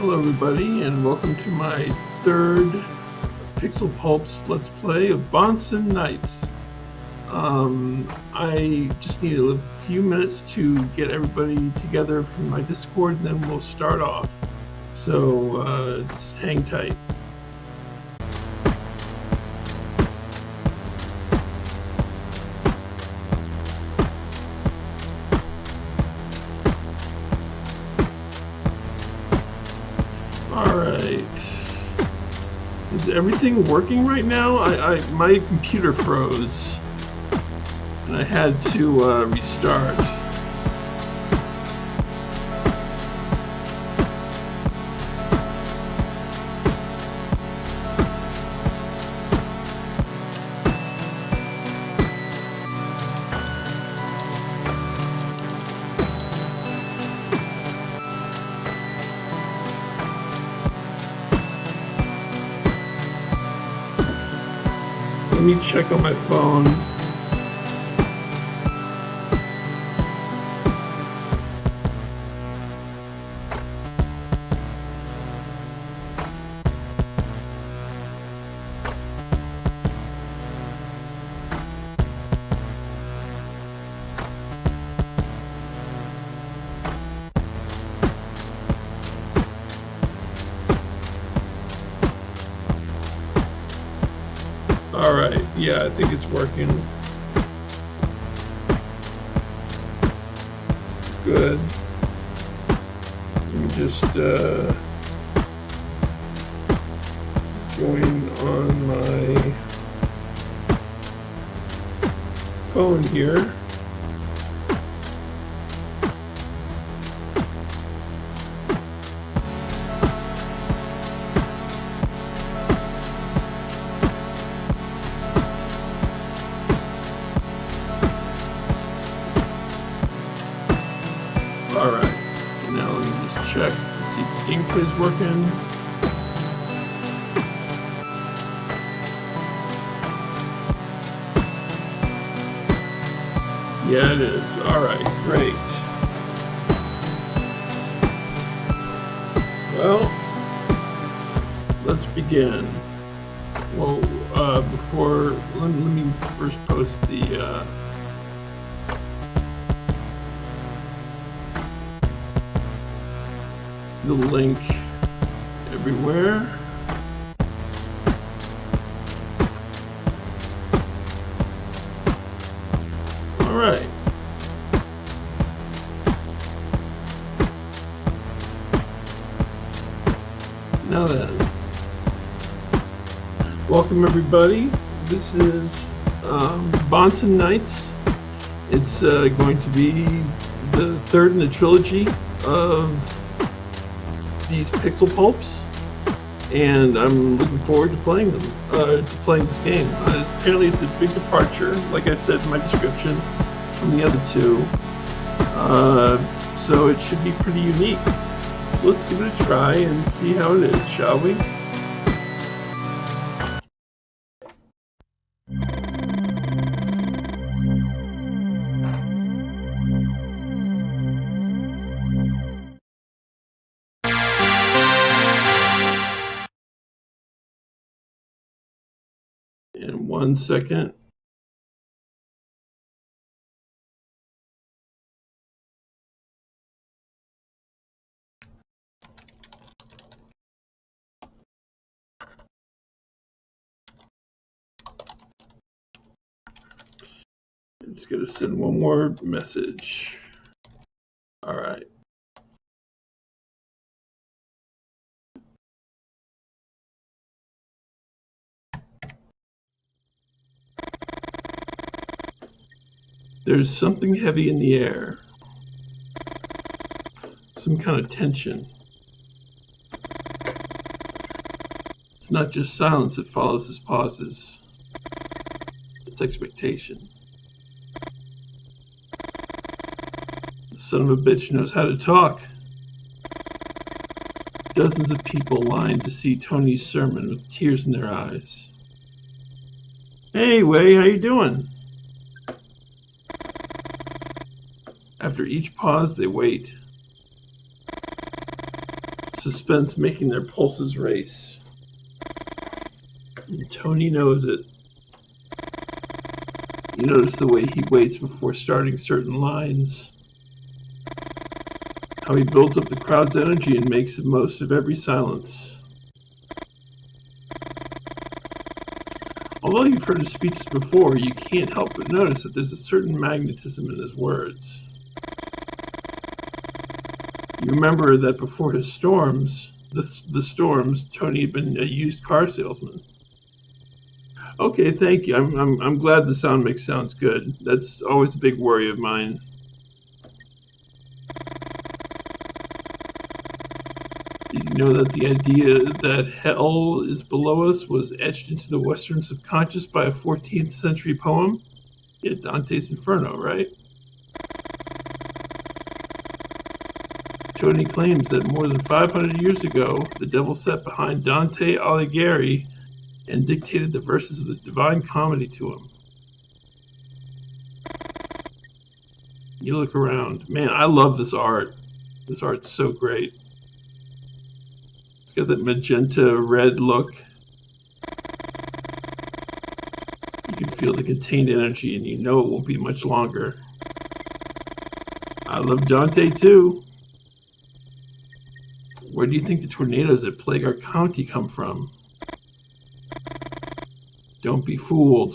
Hello everybody, and welcome to my third Pixel Pulp's Let's Play of Bahnsen Knights. I just need a few minutes to get everybody together from my Discord, and then we'll start off. So just hang tight. Alright. Is everything working right now? My computer froze and I had to restart. Let me check on my phone. Alright, yeah, I think it's working. Good. Let me just join on my phone here. Alright, now let me just check and see if the gameplay's working. Yeah, it is. Alright, great. Well, let's begin. Well, before, let me first post the link everywhere. All right. Now then, welcome everybody. This is Bahnsen Knights. It's going to be the third in the trilogy of these Pixel Pulps, and I'm looking forward to playing them, playing this game. Apparently it's a big departure, like I said in my description, from the other two, so it should be pretty unique. So let's give it a try and see how it is, shall we? In 1 second. I'm just going to send one more message. All right. There's something heavy in the air. Some kind of tension. It's not just silence that follows his pauses. It's expectation. The son of a bitch knows how to talk. Dozens of people lined to see Tony's sermon with tears in their eyes. Hey, Wei, how you doing? After each pause, they wait. suspense making their pulses race. And Tony knows it. You notice the way he waits before starting certain lines. How he builds up the crowd's energy and makes the most of every silence. Although you've heard his speeches before, you can't help but notice that there's a certain magnetism in his words. You remember that before his storms, the storms, Tony had been a used car salesman. Okay, thank you. I'm glad the sound mix sounds good. That's always a big worry of mine. Did you know that the idea that hell is below us was etched into the Western subconscious by a 14th century poem? Yeah, Dante's Inferno, right? Tony claims that more than 500 years ago, the devil sat behind Dante Alighieri and dictated the verses of the Divine Comedy to him. You look around. Man, I love this art. This art's so great. It's got that magenta red look. You can feel the contained energy and you know it won't be much longer. I love Dante too. Where do you think the tornadoes that plague our county come from? Don't be fooled.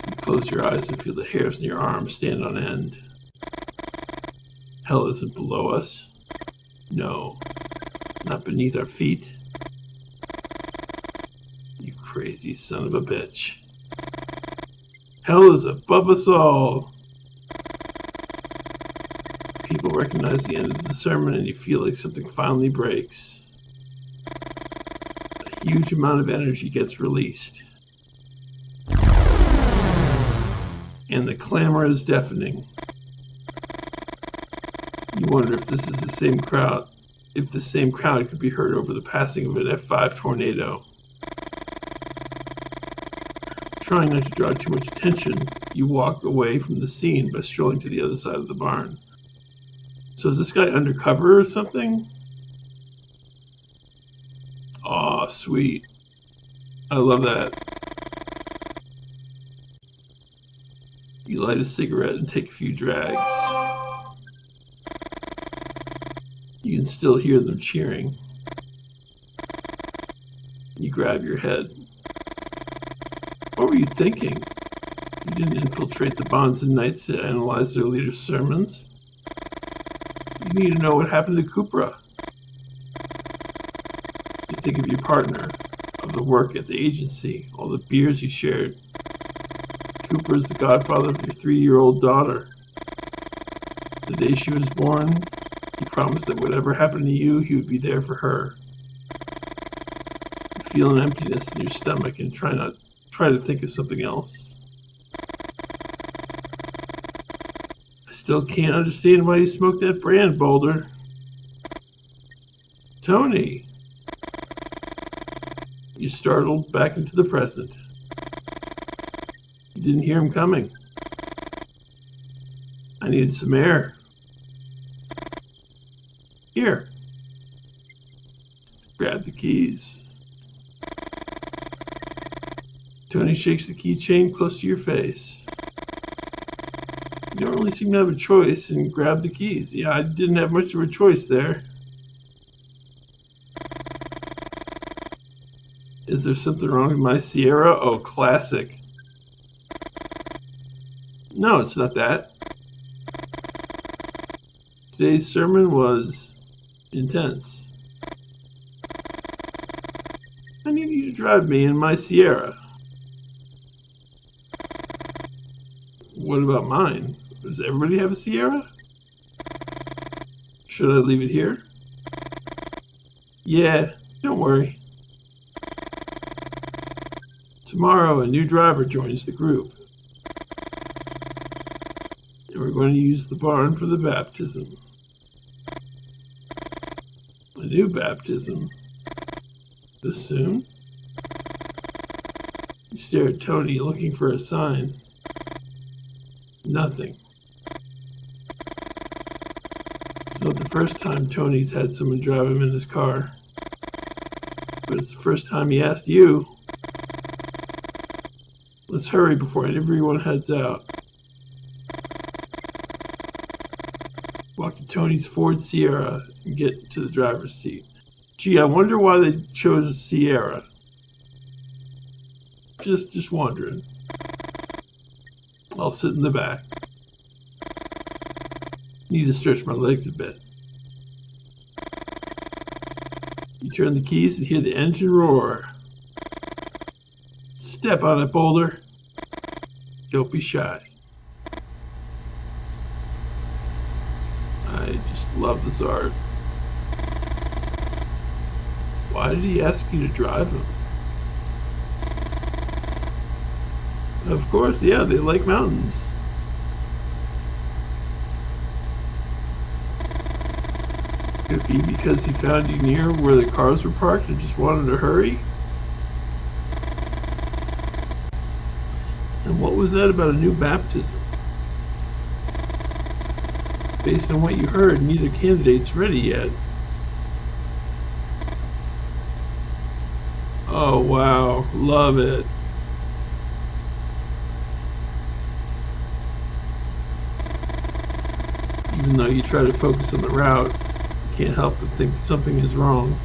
You close your eyes and feel the hairs in your arms stand on end. Hell isn't below us. No, not beneath our feet. You crazy son of a bitch. Hell is above us all. People recognize the end of the sermon and you feel like something finally breaks. A huge amount of energy gets released. And the clamor is deafening. You wonder if this is the same crowd, if the same crowd could be heard over the passing of an F5 tornado. Trying not to draw too much attention, you walk away from the scene by strolling to the other side of the barn. So is this guy undercover or something? Aw, sweet. I love that. You light a cigarette and take a few drags. You can still hear them cheering. You grab your head. What were you thinking? You didn't infiltrate the Bahnsen Knights to analyze their leader's sermons. You need to know what happened to Kupra. You think of your partner, of the work at the agency, all the beers you shared. Cooper is the godfather of your 3-year-old daughter. The day she was born, he promised that whatever happened to you, he would be there for her. You feel an emptiness in your stomach and try to think of something else. I still can't understand why you smoked that brand, Boulder. Tony! You startled back into the present. You didn't hear him coming. I needed some air. Here. Grab the keys. Tony shakes the keychain close to your face. You don't really seem to have a choice and grab the keys. Yeah, I didn't have much of a choice there. Is there something wrong with my Sierra? Oh, classic. No, it's not that. Today's sermon was intense. I need you to drive me in my Sierra. What about mine? Does everybody have a Sierra? Should I leave it here? Yeah, don't worry. Tomorrow, a new driver joins the group. And we're going to use the barn for the baptism. A new baptism? This soon? You stare at Tony, looking for a sign. Nothing. not the first time Tony's had someone drive him in his car, but it's the first time he asked you. Let's hurry before everyone heads out. Walk to Tony's Ford Sierra and get to the driver's seat. Gee, I wonder why they chose Sierra. Just wondering. I'll sit in the back. Need to stretch my legs a bit. You turn the keys and hear the engine roar. Step on it, Boulder. Don't be shy. I just love this art. Why did he ask you to drive him? Of course, yeah, they like mountains. Could be because he found you near where the cars were parked and just wanted to hurry. And what was that about a new baptism? Based on what you heard, neither candidate's ready yet. Oh wow, love it. Even though you try to focus on the route, you can't help but think that something is wrong.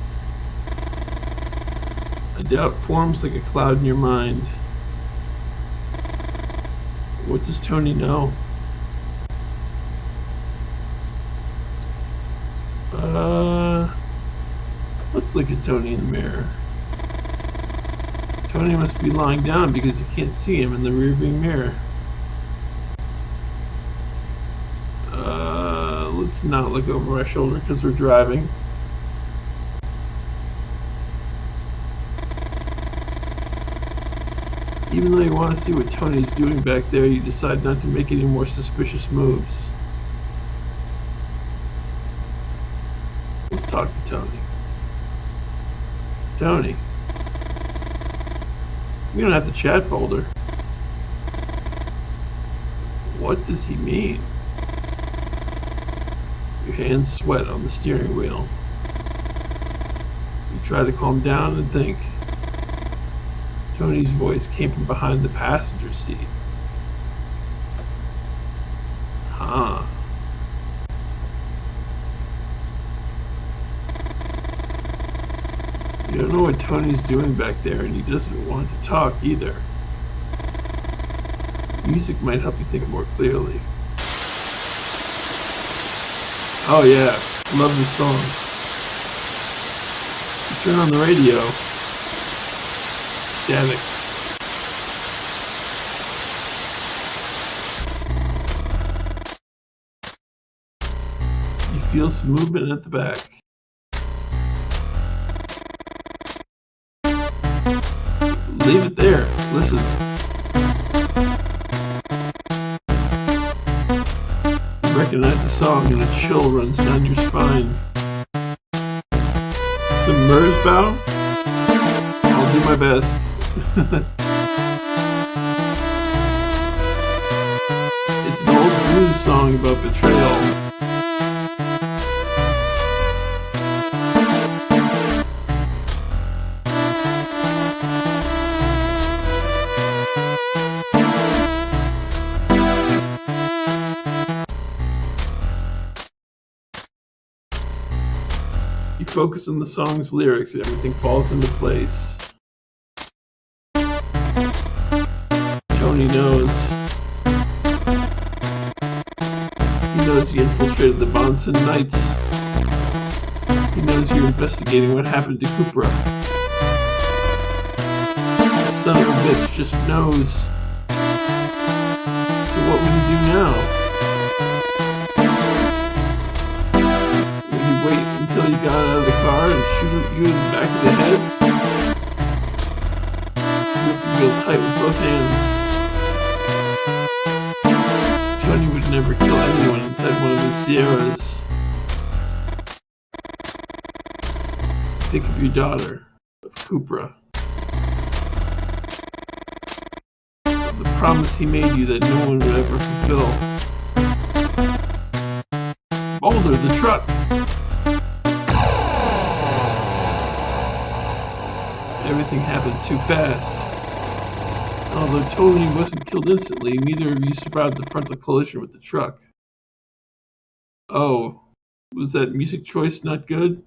A doubt forms like a cloud in your mind. What does Tony know? Let's look at Tony in the mirror. Tony must be lying down because you can't see him in the rearview mirror. Let's not look over my shoulder because we're driving. Even though you want to see what Tony's doing back there, you decide not to make any more suspicious moves. Let's talk to Tony. Tony. We don't have to chat, Boulder. What does he mean? Your hands sweat on the steering wheel. You try to calm down and think. Tony's voice came from behind the passenger seat. Huh. You don't know what Tony's doing back there, and he doesn't want to talk either. Music might help you think more clearly. Oh yeah, love this song. You turn on the radio. Static. You feel some movement at the back. Leave it there. Listen. You recognize the song and a chill runs down your spine. Some Mersbow? I'll do my best. It's an old blues song about betrayal. You focus on the song's lyrics and everything falls into place. Tony knows. He knows you infiltrated the Bahnsen Knights. He knows you're investigating what happened to Kupra. The son of a bitch just knows. So what will you do now? Wait until he got out of the car and shoot you in the back of the head? You have to feel tight with both hands. Tony would never kill anyone inside one of his Sierras. Think of your daughter, of Kupra. Of the promise he made you that no one would ever fulfill. Boulder, the truck! Everything happened too fast. Although Tony wasn't killed instantly, neither of you survived the frontal collision with the truck. Oh, was that music choice not good?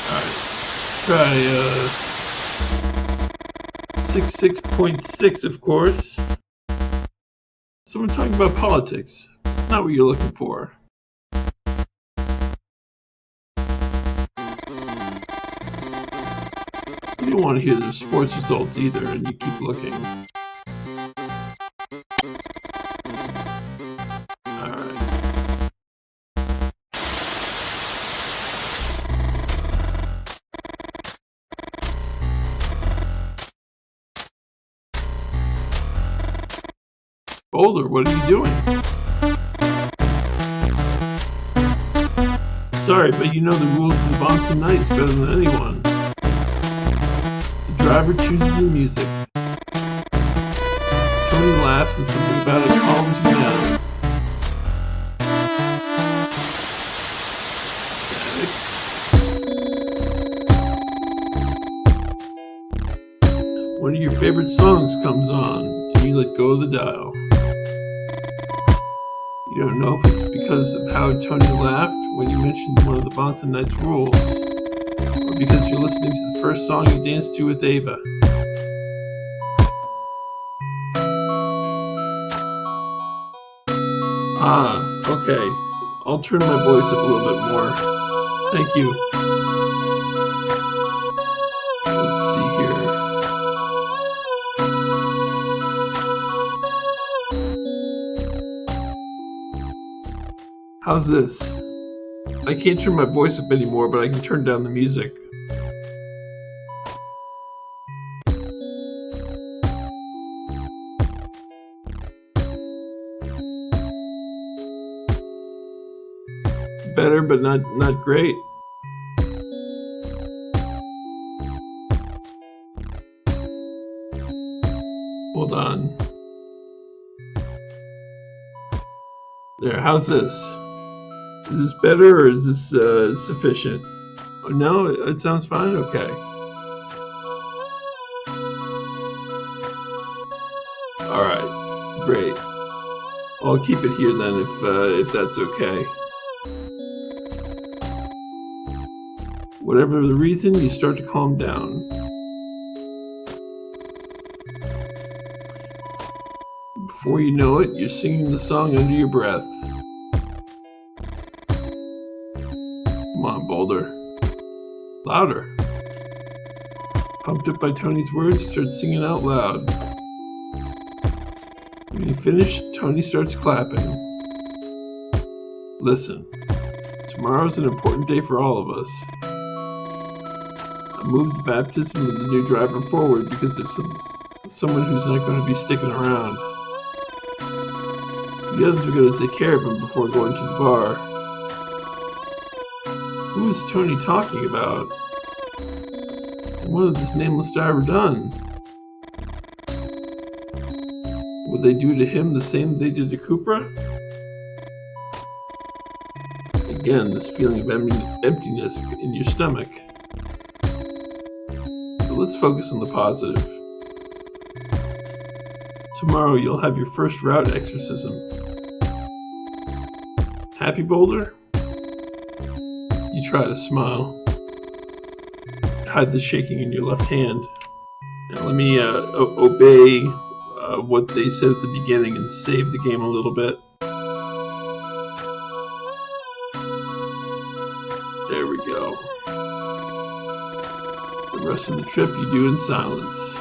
Alright, try 66.6, of course. Someone talking about politics. Not what you're looking for. You don't want to hear the sports results either, and you keep looking. Alright. Boulder, what are you doing? Sorry, but you know the rules of the Bahnsen Knights better than anyone. The driver chooses the music. Tony laughs and something about it calms you down. Static. One of your favorite songs comes on, and you let go of the dial. You don't know if it's because of how Tony laughed when you mentioned one of the Bahnsen Knights rules, or because you're listening to the first song you danced to with Ava. Ah, okay. I'll turn my voice up a little bit more. Thank you. Let's see here. How's this? I can't turn my voice up anymore, but I can turn down the music. Better, but not great. Hold on. There, how's this? Is this better or is this sufficient? Oh, no, it sounds fine? Okay. Alright, great. I'll keep it here then if that's okay. Whatever the reason, you start to calm down. Before you know it, you're singing the song under your breath. Come on, Boulder. Louder. Pumped up by Tony's words, you start singing out loud. When you finish, Tony starts clapping. Listen, tomorrow's an important day for all of us. I moved the baptism of the new driver forward because there's someone who's not going to be sticking around. The others are going to take care of him before going to the bar. Who is Tony talking about? What has this nameless driver done? Will they do to him the same they did to Kupra? Again, this feeling of emptiness in your stomach. But let's focus on the positive. Tomorrow you'll have your first route exorcism. Happy, Boulder? You try to smile. Hide the shaking in your left hand. Now let me obey what they said at the beginning and save the game a little bit. There we go. The rest of the trip you do in silence.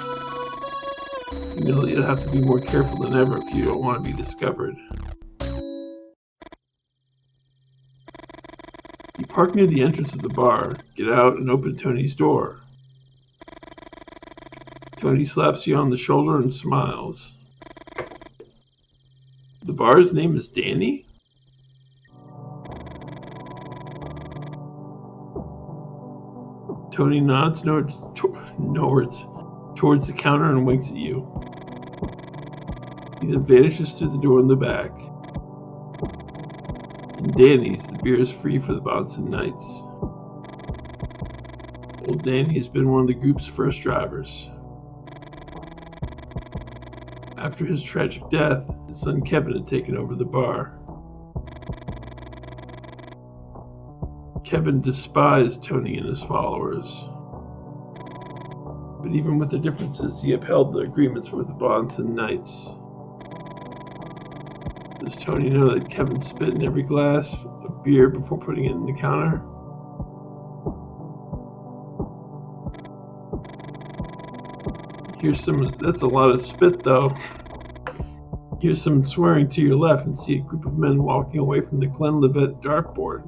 You know you'll have to be more careful than ever if you don't want to be discovered. You park near the entrance of the bar, get out, and open Tony's door. Tony slaps you on the shoulder and smiles. The bar's name is Danny? Tony nods towards the counter and winks at you. He then vanishes through the door in the back. In Danny's, the beer is free for the Bahnsen Knights. Old Danny has been one of the group's first drivers. After his tragic death, his son Kevin had taken over the bar. Kevin despised Tony and his followers. But even with the differences, he upheld the agreements with the Bahnsen Knights. Does Tony know that Kevin spit in every glass of beer before putting it in the counter? That's a lot of spit though. Here's some swearing to your left and see a group of men walking away from the Glenlivet dartboard.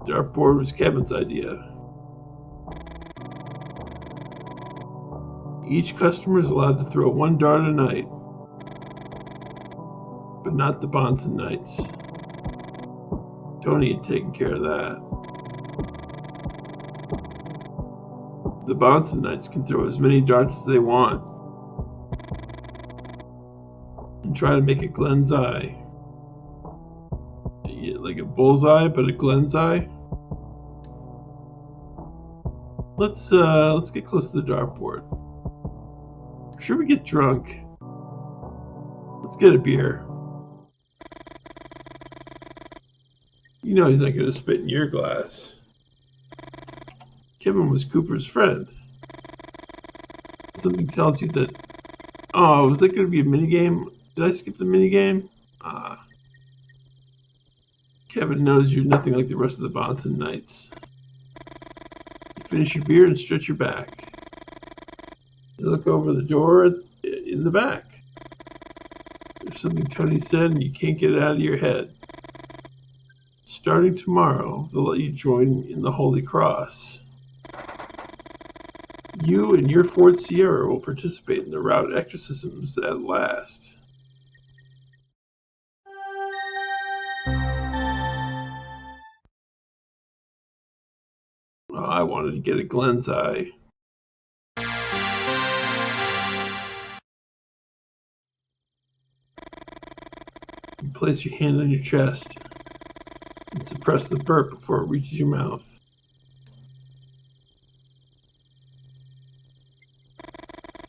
Dartboard was Kevin's idea. Each customer is allowed to throw one dart a night, but not the Bahnsen Knights. Tony had taken care of that. The Bahnsen Knights can throw as many darts as they want and try to make a Glenn's eye. Yeah, like a bullseye, but a Glenn's eye. Let's get close to the dartboard. Should we get drunk? Let's get a beer. You know he's not going to spit in your glass. Kevin was Cooper's friend. Something tells you that... Oh, was that going to be a minigame? Did I skip the minigame? Kevin knows you're nothing like the rest of the Bahnsen Knights. You finish your beer and stretch your back. You look over the door in the back. There's something Tony said and you can't get it out of your head. Starting tomorrow, they'll let you join in the Holy Cross. You and your Ford Sierra will participate in the route exorcisms at last. Oh, I wanted to get a Glenn's eye. You place your hand on your chest and suppress the burp before it reaches your mouth.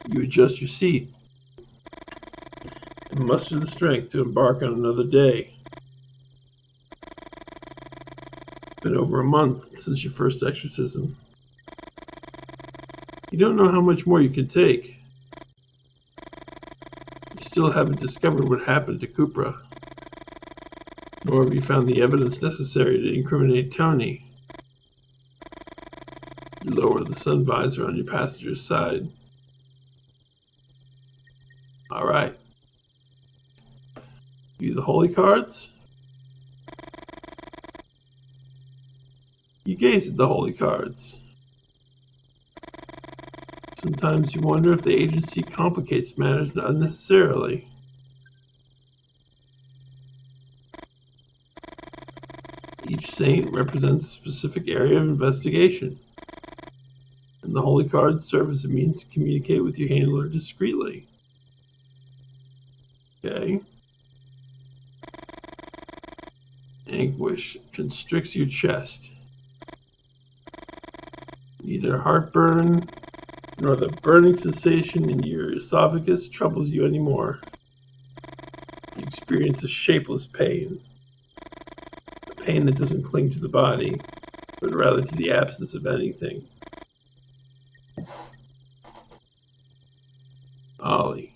You adjust your seat and muster the strength to embark on another day. It's been over a month since your first exorcism. You don't know how much more you can take. You still haven't discovered what happened to Cupra, nor have you found the evidence necessary to incriminate Tony. You lower the sun visor on your passenger's side. All right. You the holy cards? You gaze at the holy cards. Sometimes you wonder if the agency complicates matters unnecessarily. Each saint represents a specific area of investigation, and the holy cards serve as a means to communicate with your handler discreetly. Okay. Anguish constricts your chest. Neither heartburn nor the burning sensation in your esophagus troubles you anymore. You experience a shapeless pain. A pain that doesn't cling to the body, but rather to the absence of anything. Ollie.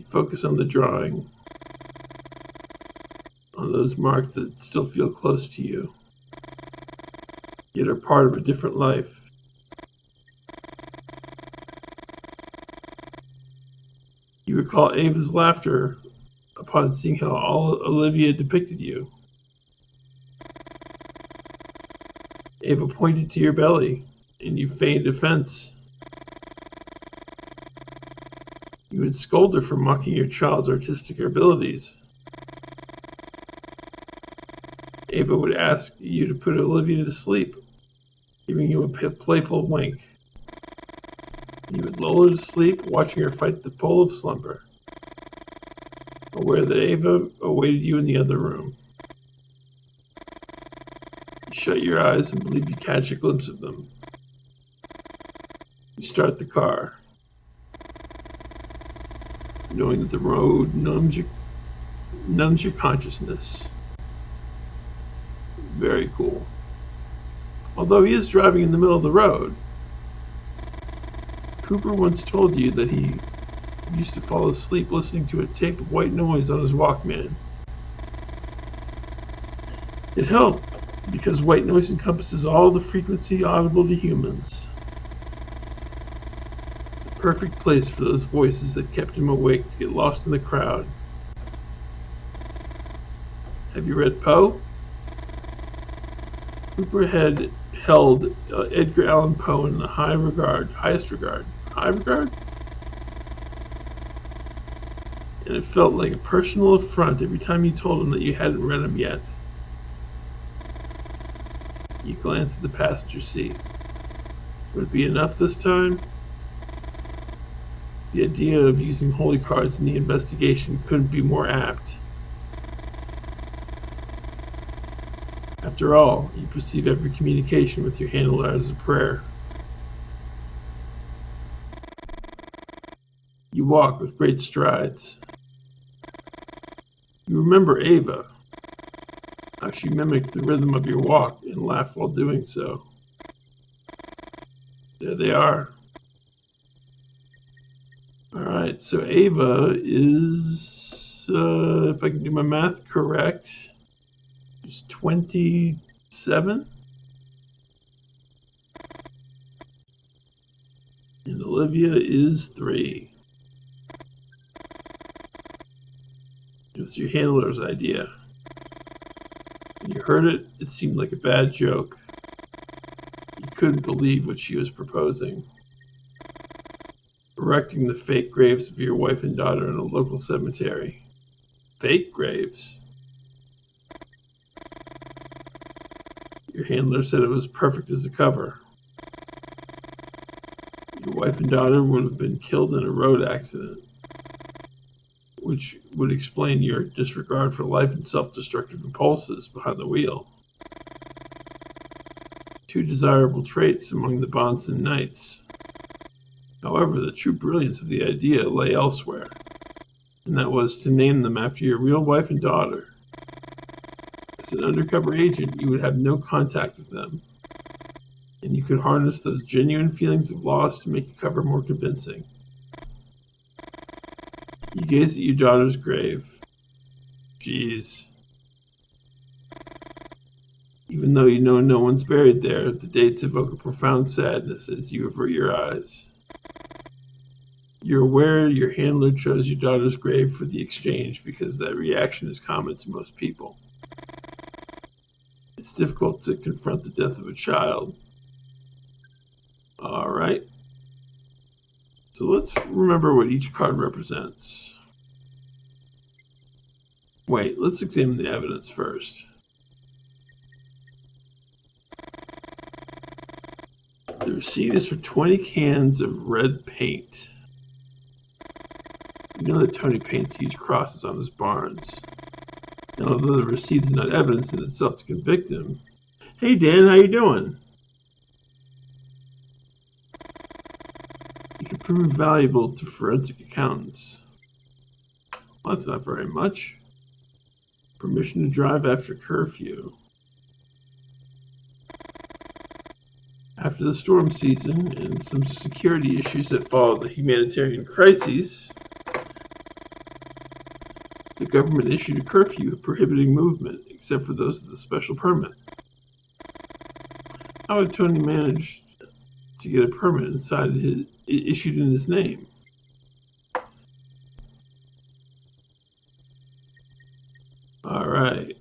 Focus on the drawing, on those marks that still feel close to you, yet are part of a different life. You recall Ava's laughter upon seeing how all Olivia depicted you. Ava pointed to your belly, and you feigned offense. You would scold her for mocking your child's artistic abilities. Ava would ask you to put Olivia to sleep, giving you a playful wink. You would lull her to sleep, watching her fight the pull of slumber, aware that Ava awaited you in the other room. You shut your eyes and believe you catch a glimpse of them. You start the car, knowing that the road numbs your consciousness. Very cool. Although he is driving in the middle of the road, Cooper once told you that he used to fall asleep listening to a tape of white noise on his Walkman. It helped because white noise encompasses all the frequency audible to humans. The perfect place for those voices that kept him awake to get lost in the crowd. Have you read Poe? Cooper had held Edgar Allan Poe in the highest regard. High regard? And it felt like a personal affront every time you told him that you hadn't read him yet. You glanced at the passenger seat. Would it be enough this time? The idea of using holy cards in the investigation couldn't be more apt. After all, you perceive every communication with your handler as a prayer. You walk with great strides. You remember Ava, how she mimicked the rhythm of your walk and laughed while doing so. There they are. Alright, so Ava is, if I can do my math correct, is 27? And Olivia is 3. It was your handler's idea. When you heard it, it seemed like a bad joke. You couldn't believe what she was proposing. Erecting the fake graves of your wife and daughter in a local cemetery. Fake graves? Your handler said it was perfect as a cover. Your wife and daughter would have been killed in a road accident, which would explain your disregard for life and self-destructive impulses behind the wheel. 2 desirable traits among the Bahnsen Knights. However, the true brilliance of the idea lay elsewhere, and that was to name them after your real wife and daughter. As an undercover agent, you would have no contact with them, and you could harness those genuine feelings of loss to make your cover more convincing. You gaze at your daughter's grave. Jeez. Even though you know no one's buried there, the dates evoke a profound sadness as you avert your eyes. You're aware your handler chose your daughter's grave for the exchange because that reaction is common to most people. It's difficult to confront the death of a child. Alright. So let's remember what each card represents. Wait, let's examine the evidence first. The receipt is for 20 cans of red paint. You know that Tony paints huge crosses on his barns. And although the receipt is not evidence in itself to convict him. Hey Dan, how you doing? It could prove valuable to forensic accountants. Well, that's not very much. Permission to drive after curfew. After the storm season and some security issues that followed the humanitarian crises, the government issued a curfew prohibiting movement, except for those with a special permit. How had Tony managed to get a permit issued in his name? Alright,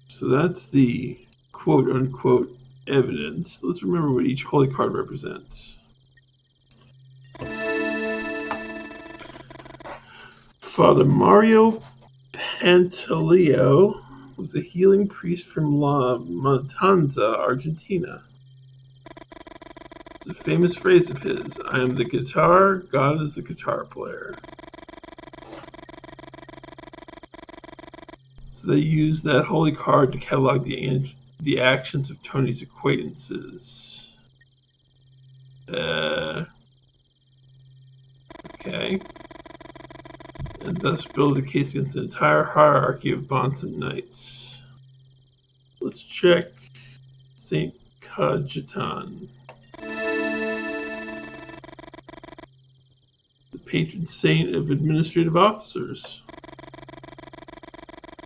so that's the quote-unquote evidence. Let's remember what each holy card represents. Father Mario Pantaleo was a healing priest from La Matanza, Argentina. It's a famous phrase of his: I am the guitar, God is the guitar player. So they used that holy card to catalog the actions of Tony's acquaintances. Okay. And thus build a case against the entire hierarchy of Bahnsen Knights. Let's check St. Cajetan, the patron saint of administrative officers.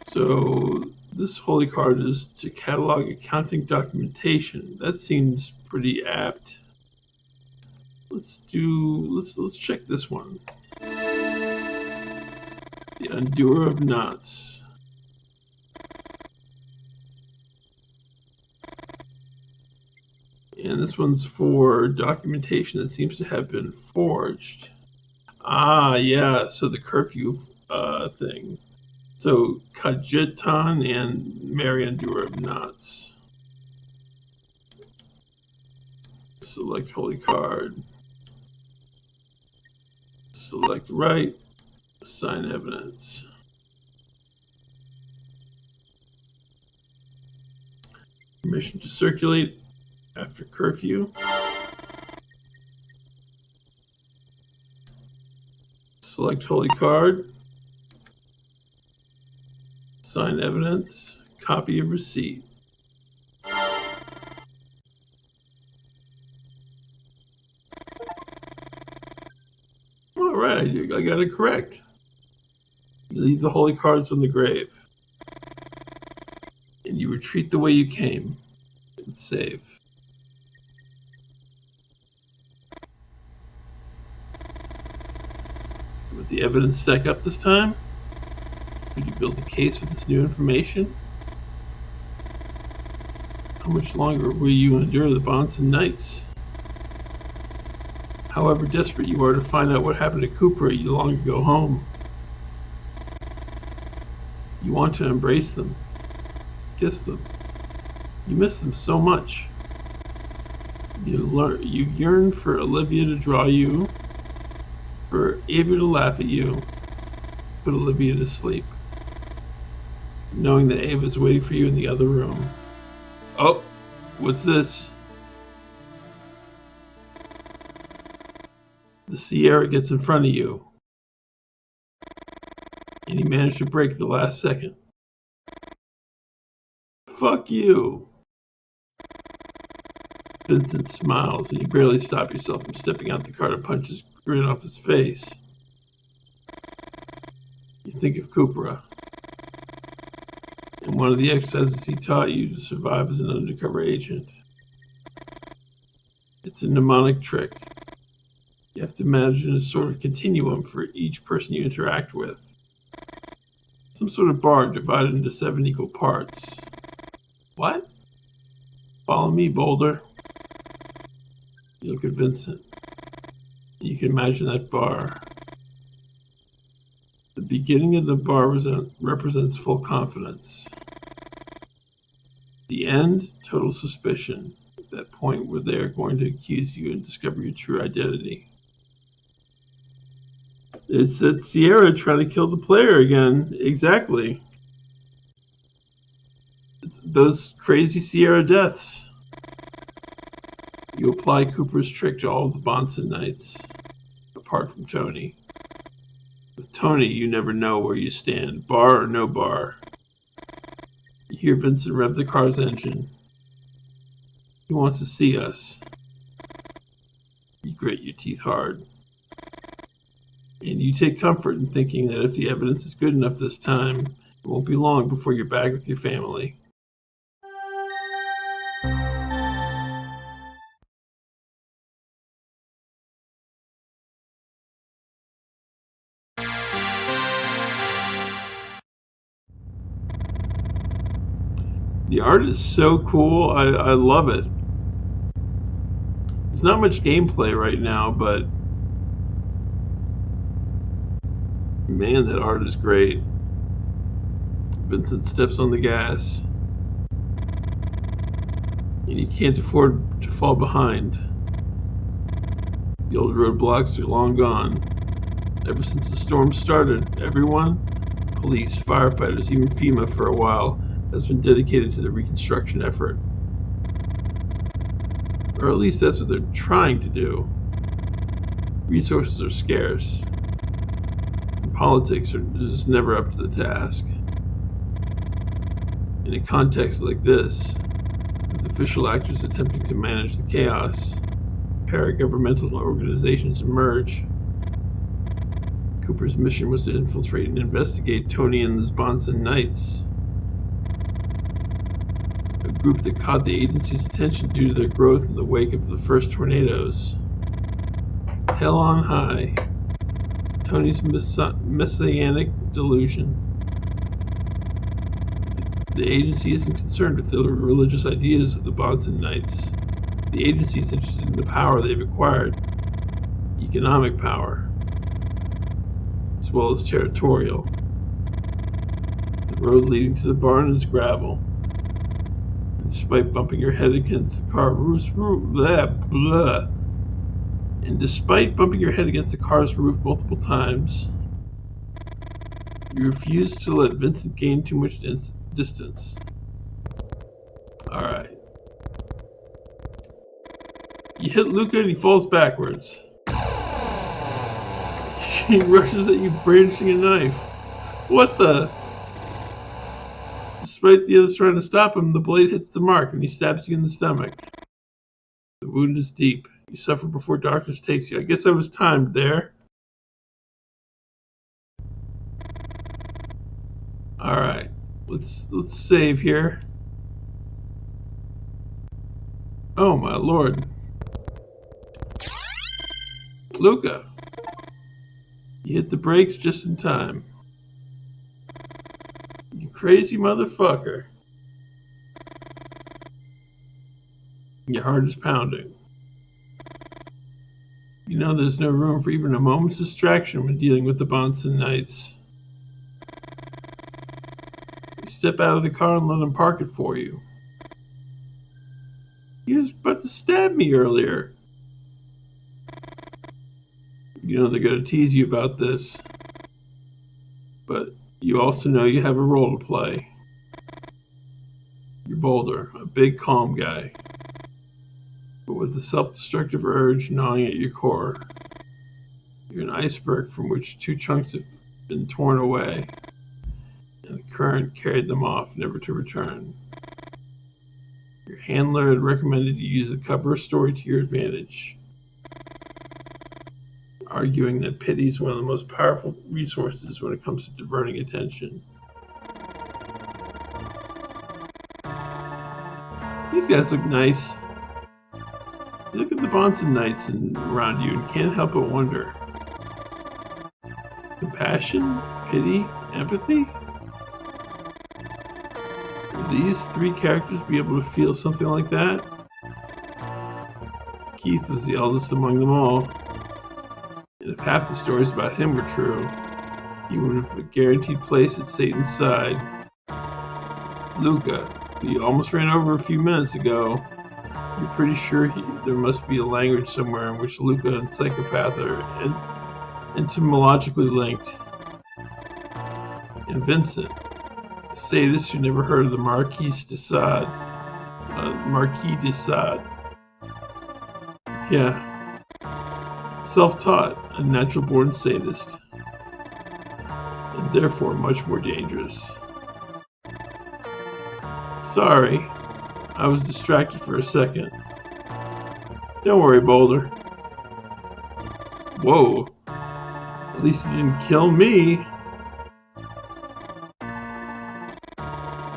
So this holy card is to catalog accounting documentation. That seems pretty apt. Let's check this one. The undoer of knots. And this one's for documentation that seems to have been forged. Ah, yeah, so the curfew thing. So Cajetan and Mary Undoer of Knots. Select holy card. Select right. Assign evidence. Permission to circulate after curfew. Select holy card. Sign evidence. Copy of receipt. All right, I got it correct. You leave the holy cards on the grave. And you retreat the way you came. And save. Would the evidence stack up this time? Could you build a case with this new information? How much longer will you endure the Bahnsen Knights? However desperate you are to find out what happened to Cooper, you long to go home. You want to embrace them, kiss them. You miss them so much. You yearn for Olivia to draw you, for Ava to laugh at you, put Olivia to sleep, knowing that Ava's waiting for you in the other room. Oh, what's this? The Sierra gets in front of you, and you manage to break at the last second. Fuck you. Vincent smiles, and you barely stop yourself from stepping out the car to punch his grin off his face. You think of Cupra, and one of the exercises he taught you to survive as an undercover agent. It's a mnemonic trick. You have to imagine a sort of continuum for each person you interact with. Some sort of bar divided into 7 equal parts. What? Follow me, Boulder. You look at Vincent. You can imagine that bar. The beginning of the bar represents full confidence. The end, total suspicion. At that point where they are going to accuse you and discover your true identity. It's that Sierra trying to kill the player again. Exactly. Those crazy Sierra deaths. You apply Cooper's trick to all of the Bahnsen Knights, apart from Tony. With Tony, you never know where you stand, bar or no bar. You hear Vincent rev the car's engine. He wants to see us. You grit your teeth hard. And you take comfort in thinking that if the evidence is good enough this time, it won't be long before you're back with your family. The art is so cool. I love it. There's not much gameplay right now, but man, that art is great. Vincent steps on the gas. And you can't afford to fall behind. The old roadblocks are long gone. Ever since the storm started, everyone, police, firefighters, even FEMA for a while, has been dedicated to the reconstruction effort. Or at least that's what they're trying to do. Resources are scarce. And politics are just never up to the task. In a context like this, with official actors attempting to manage the chaos, paragovernmental organizations emerge. Cooper's mission was to infiltrate and investigate Tony and the Bahnsen Knights, a group that caught the agency's attention due to their growth in the wake of the first tornadoes. Hell on high, Tony's messianic delusion. The agency isn't concerned with the religious ideas of the Bahnsen Knights. The agency is interested in the power they've acquired, economic power, as well as territorial. The road leading to the barn is gravel. And despite bumping your head against the car's roof multiple times, you refuse to let Vincent gain too much distance. Alright. You hit Luca and he falls backwards. He rushes at you brandishing a knife. What the? Despite the others trying to stop him, the blade hits the mark and he stabs you in the stomach. The wound is deep. You suffer before doctors takes you. I guess I was timed there. Alright. Let's save here. Oh my lord. Luca. You hit the brakes just in time. You crazy motherfucker. Your heart is pounding. You know there's no room for even a moment's distraction when dealing with the Bahnsen Knights. You step out of the car and let them park it for you. He was about to stab me earlier. You know they're going to tease you about this. But you also know you have a role to play. You're Boulder, a big, calm guy. But with a self-destructive urge gnawing at your core. You're an iceberg from which two chunks have been torn away. And the current carried them off, never to return. Your handler had recommended you use the cover story to your advantage, arguing that pity is one of the most powerful resources when it comes to diverting attention. These guys look nice. You look at the Bahnsen Knights around you and can't help but wonder. Compassion, pity, empathy? Will these three characters be able to feel something like that? Keith was the eldest among them all. And if half the stories about him were true, he would have a guaranteed place at Satan's side. Luca, who you almost ran over a few minutes ago, you're pretty sure there must be a language somewhere in which Luca and Psychopath are etymologically linked. And Vincent, the sadist who never heard of the Marquis de Sade. Yeah. Self-taught, a natural-born sadist. And therefore much more dangerous. Sorry, I was distracted for a second. Don't worry, Boulder. Whoa. At least you didn't kill me.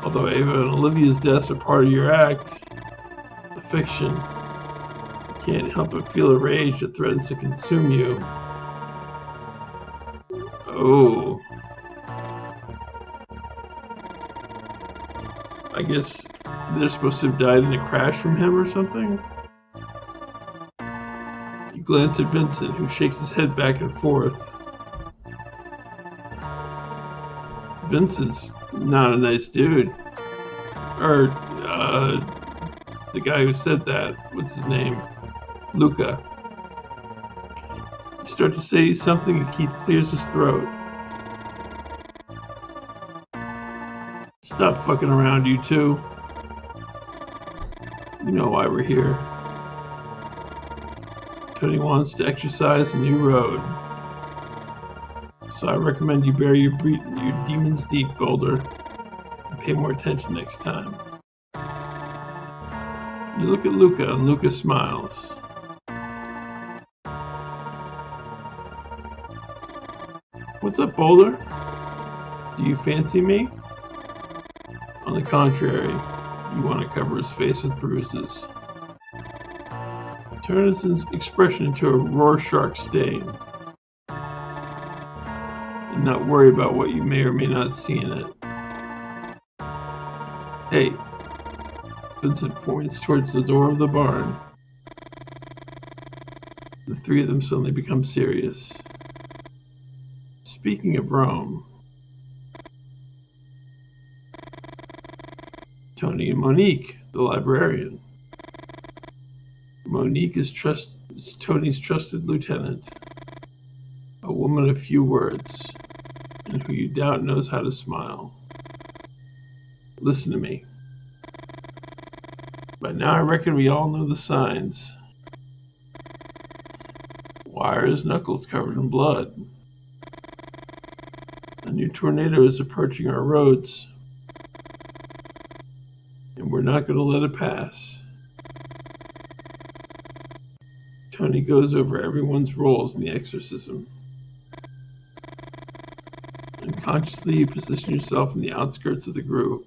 Although Ava and Olivia's deaths are part of your act, a fiction, you can't help but feel a rage that threatens to consume you. Oh. I guess they're supposed to have died in a crash from him or something? You glance at Vincent, who shakes his head back and forth. Vincent's not a nice dude. Or, the guy who said that, what's his name? Luca. You start to say something and Keith clears his throat. Stop fucking around, you two. You know why we're here. Tony wants to exercise a new road. So I recommend you bury your demons deep, Boulder. And pay more attention next time. You look at Luca, and Luca smiles. What's up, Boulder? Do you fancy me? On the contrary, you want to cover his face with bruises. Turn his expression into a Rorschach stain. And not worry about what you may or may not see in it. Hey. Vincent points towards the door of the barn. The three of them suddenly become serious. Speaking of Rome, Tony and Monique, the librarian. Monique is Tony's trusted lieutenant, a woman of few words, and who you doubt knows how to smile. Listen to me. By now I reckon we all know the signs. Why are his knuckles covered in blood? A new tornado is approaching our roads, and we're not going to let it pass. Tony goes over everyone's roles in the exorcism. Unconsciously, you position yourself in the outskirts of the group.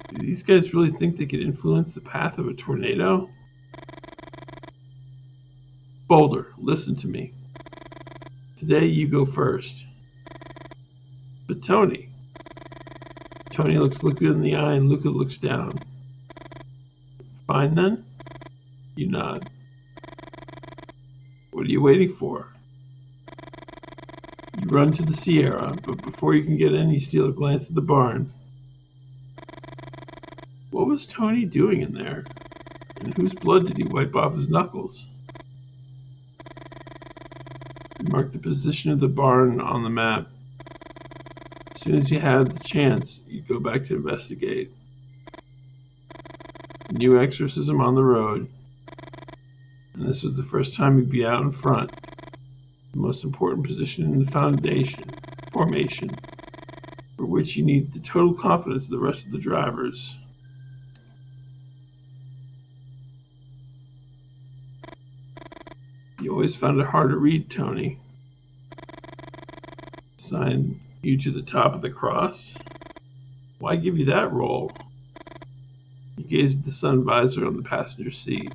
Do these guys really think they can influence the path of a tornado? Boulder, listen to me. Today you go first. But Tony. Tony looks Luca in the eye and Luca looks down. Fine then? You nod. What are you waiting for? You run to the Sierra, but before you can get in, you steal a glance at the barn. What was Tony doing in there? And whose blood did he wipe off his knuckles? You mark the position of the barn on the map. As soon as you had the chance, you go back to investigate. New exorcism on the road. And this was the first time you'd be out in front. The most important position in the formation, for which you need the total confidence of the rest of the drivers. You always found it hard to read, Tony. Assign you to the top of the cross? Why give you that role? You gazed at the sun visor on the passenger seat.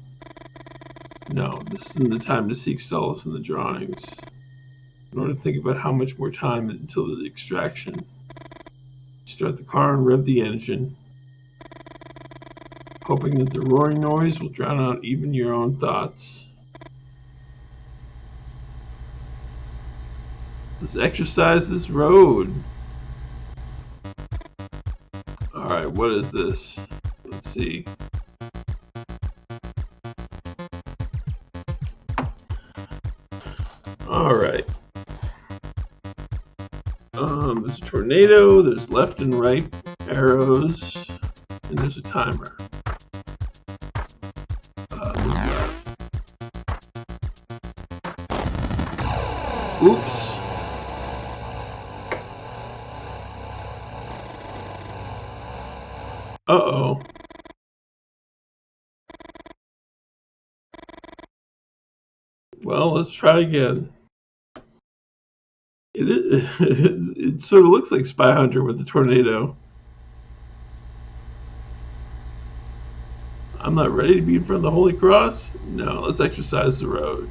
No, this isn't the time to seek solace in the drawings. Nor to think about how much more time until the extraction. Start the car and rev the engine, hoping that the roaring noise will drown out even your own thoughts. Let's exercise this road. Alright, what is this? Let's see. Alright. There's a tornado, there's left and right arrows, and there's a timer. Oops. Uh-oh. Well, let's try again. It sort of looks like Spy Hunter with the tornado. I'm not ready to be in front of the Holy Cross? No, let's exercise the road.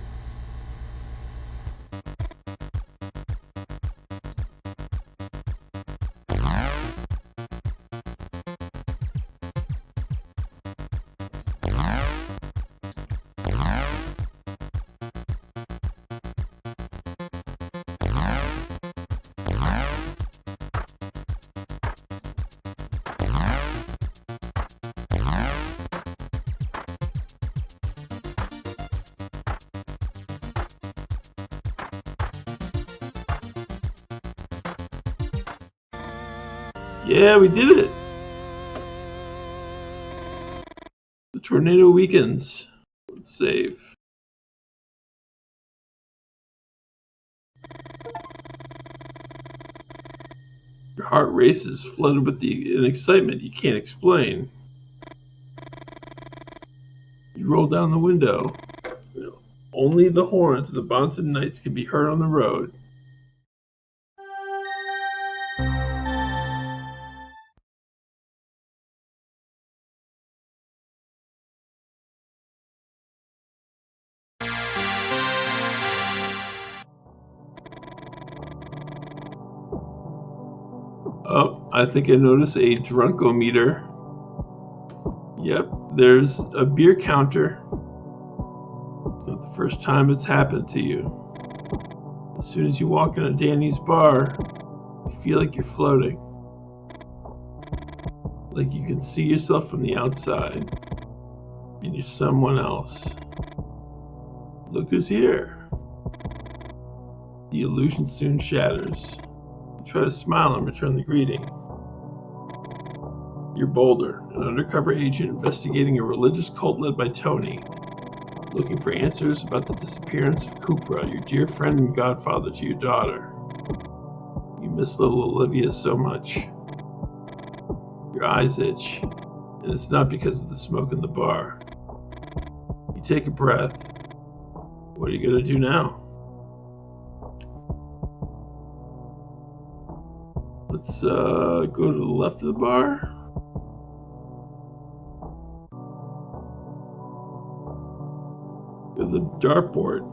Yeah, we did it. The tornado weakens. Let's save. Your heart races, flooded with an excitement you can't explain. You roll down the window. Only the horns of the Bahnsen Knights can be heard on the road. Oh, I think I noticed a drunkometer. Yep, there's a beer counter. It's not the first time it's happened to you. As soon as you walk into Danny's bar, you feel like you're floating. Like you can see yourself from the outside, and you're someone else. Look who's here. The illusion soon shatters. You try to smile and return the greeting. You're Boulder, an undercover agent investigating a religious cult led by Tony, looking for answers about the disappearance of Kupra, your dear friend and godfather to your daughter. You miss little Olivia so much. Your eyes itch, and it's not because of the smoke in the bar. You take a breath. What are you going to do now? Let's go to the left of the bar. Go to the dartboard.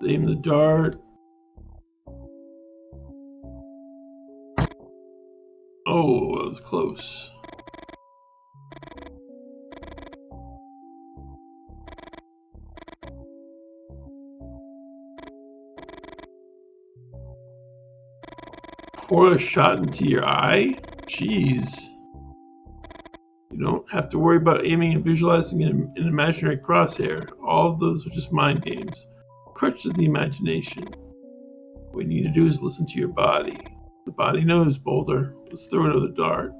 Aim the dart. Oh, that was close. Pour a shot into your eye? Jeez. You don't have to worry about aiming and visualizing an imaginary crosshair. All of those are just mind games. Crutches the imagination. What you need to do is listen to your body. The body knows, Boulder. Let's throw another dart.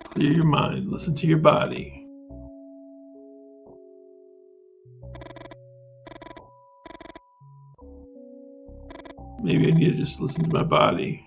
Clear your mind. Listen to your body. Maybe I need to just listen to my body.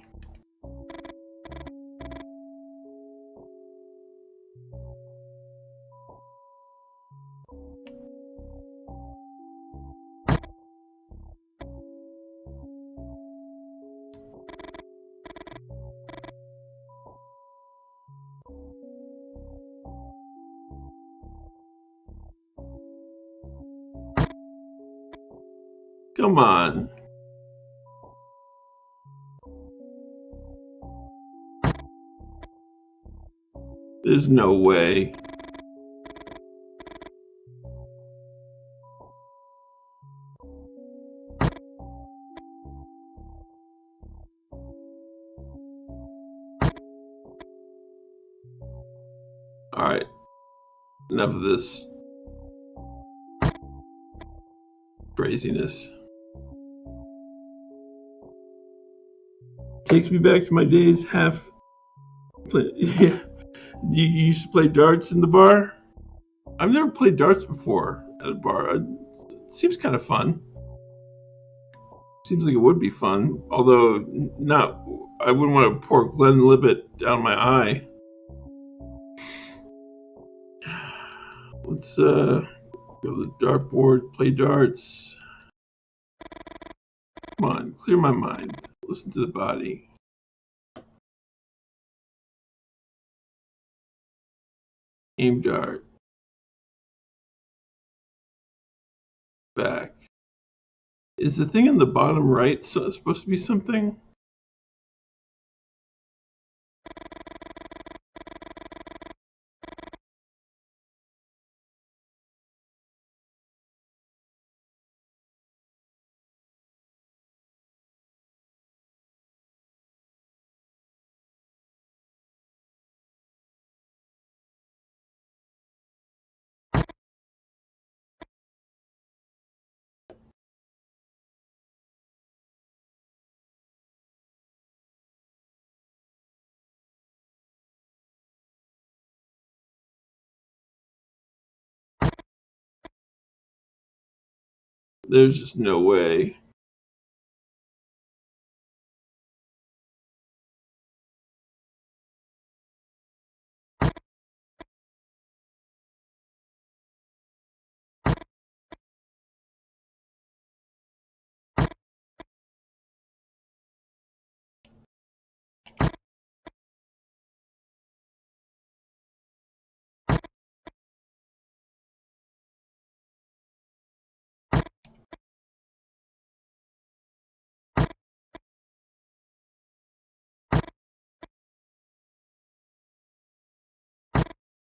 Come on. There's no way. Alright. Enough of this craziness. Takes me back to my days yeah. You used to play darts in the bar? I've never played darts before at a bar. It seems kind of fun. Seems like it would be fun, although not. I wouldn't want to pour Glenlivet down my eye. Let's go to the dartboard, play darts. Come on, clear my mind. Listen to the body. Aim dart. Back. Is the thing in the bottom right supposed to be something? There's just no way.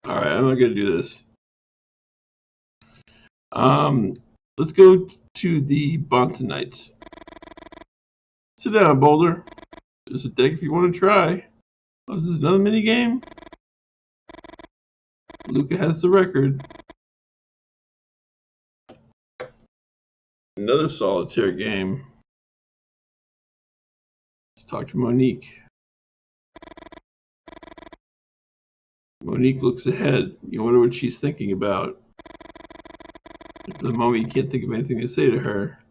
All right, I'm not gonna do this. Let's go to the Bahnsen Knights. Sit down, Boulder. There's a deck if you want to try. Oh, is this another mini game? Luca has the record. Another solitaire game. Let's talk to Monique. Monique looks ahead. You wonder what she's thinking about. At the moment, you can't think of anything to say to her.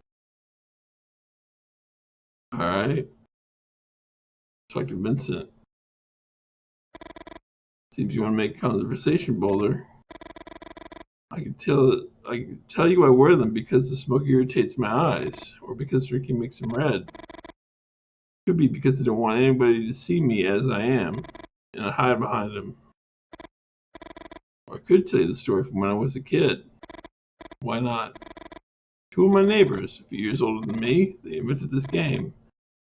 All right. Talk to Vincent. Seems you want to make conversation, Boulder. I can tell you I wear them because the smoke irritates my eyes, or because drinking makes them red. Could be because I don't want anybody to see me as I am, and I hide behind them. Or I could tell you the story from when I was a kid. Why not? Two of my neighbors, a few years older than me, they invented this game.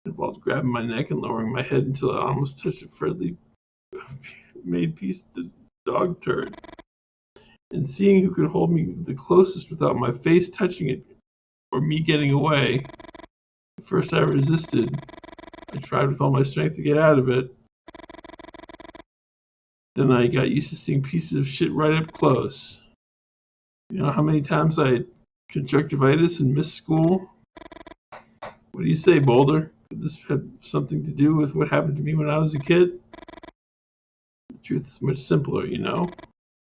It involved grabbing my neck and lowering my head until I almost touched a freshly made piece of dog turd, and seeing who could hold me the closest without my face touching it or me getting away. At first I resisted. I tried with all my strength to get out of it. Then I got used to seeing pieces of shit right up close. You know how many times I had conjunctivitis and missed school? What do you say, Boulder? Could this have something to do with what happened to me when I was a kid? The truth is much simpler, you know?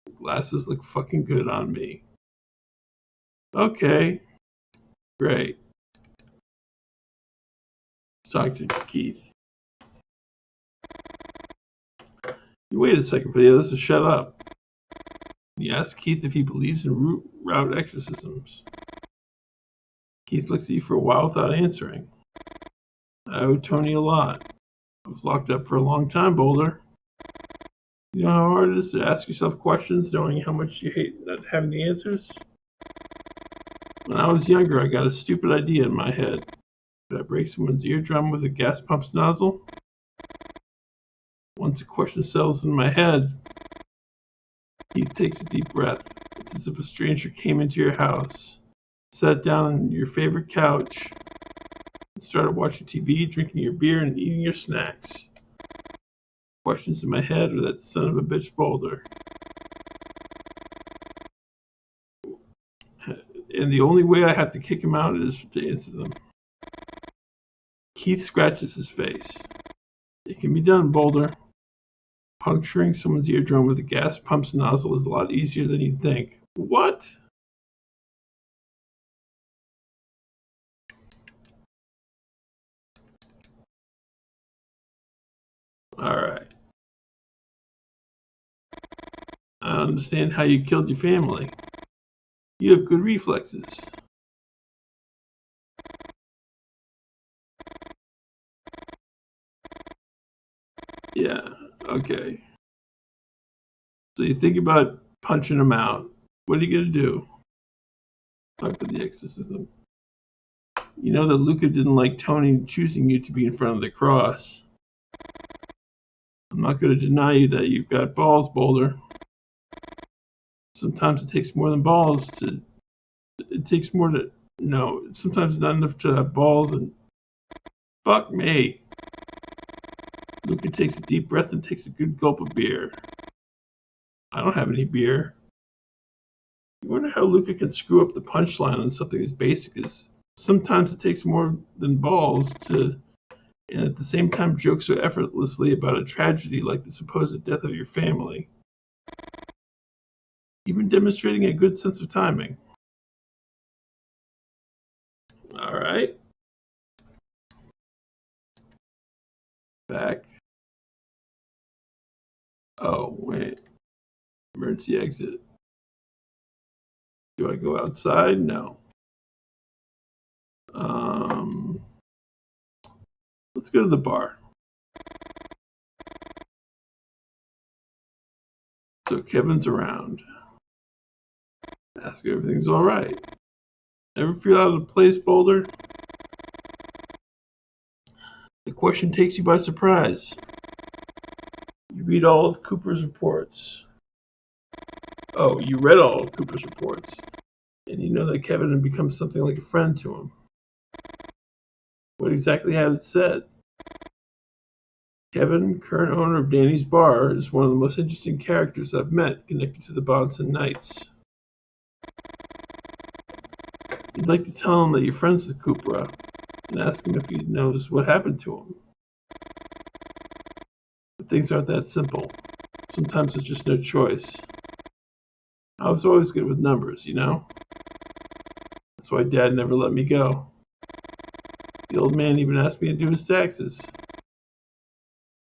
The glasses look fucking good on me. Okay, great. Let's talk to Keith. You wait a second for the others to shut up. You ask Keith if he believes in route exorcisms. Keith looks at you for a while without answering. I owe Tony a lot. I was locked up for a long time, Boulder. You know how hard it is to ask yourself questions knowing how much you hate not having the answers? When I was younger, I got a stupid idea in my head. Could I break someone's eardrum with a gas pump's nozzle? Once a question settles in my head, Keith takes a deep breath. It's as if a stranger came into your house, sat down on your favorite couch, and started watching TV, drinking your beer, and eating your snacks. Questions in my head are that son of a bitch Boulder. And the only way I have to kick him out is to answer them. Keith scratches his face. It can be done, Boulder. Puncturing someone's eardrum with a gas pump's nozzle is a lot easier than you'd think. What? Alright. I don't understand how you killed your family. You have good reflexes. Yeah, okay. So you think about punching him out. What are you going to do? Talk to the exorcism. You know that Luca didn't like Tony choosing you to be in front of the cross. I'm not going to deny you that you've got balls, Boulder. Sometimes it takes more than balls to... It takes more to... No, sometimes it's not enough to have balls and... Fuck me. Luca takes a deep breath and takes a good gulp of beer. I don't have any beer. You wonder how Luca can screw up the punchline on something as basic as... Sometimes it takes more than balls to... And at the same time joke so effortlessly about a tragedy like the supposed death of your family. Even demonstrating a good sense of timing. All right. Back. Oh, wait. Emergency exit. Do I go outside? No. Let's go to the bar. So Kevin's around. Ask if everything's all right. Ever feel out of place, Boulder? The question takes you by surprise. You read all of Cooper's reports. Oh, you read all of Cooper's reports. And you know that Kevin had become something like a friend to him. What exactly had it said? Kevin, current owner of Danny's Bar, is one of the most interesting characters I've met connected to the Bahnsen Knights. You'd like to tell him that you're friends with Cooper and ask him if he knows what happened to him. But things aren't that simple. Sometimes there's just no choice. I was always good with numbers, you know? That's why Dad never let me go. The old man even asked me to do his taxes.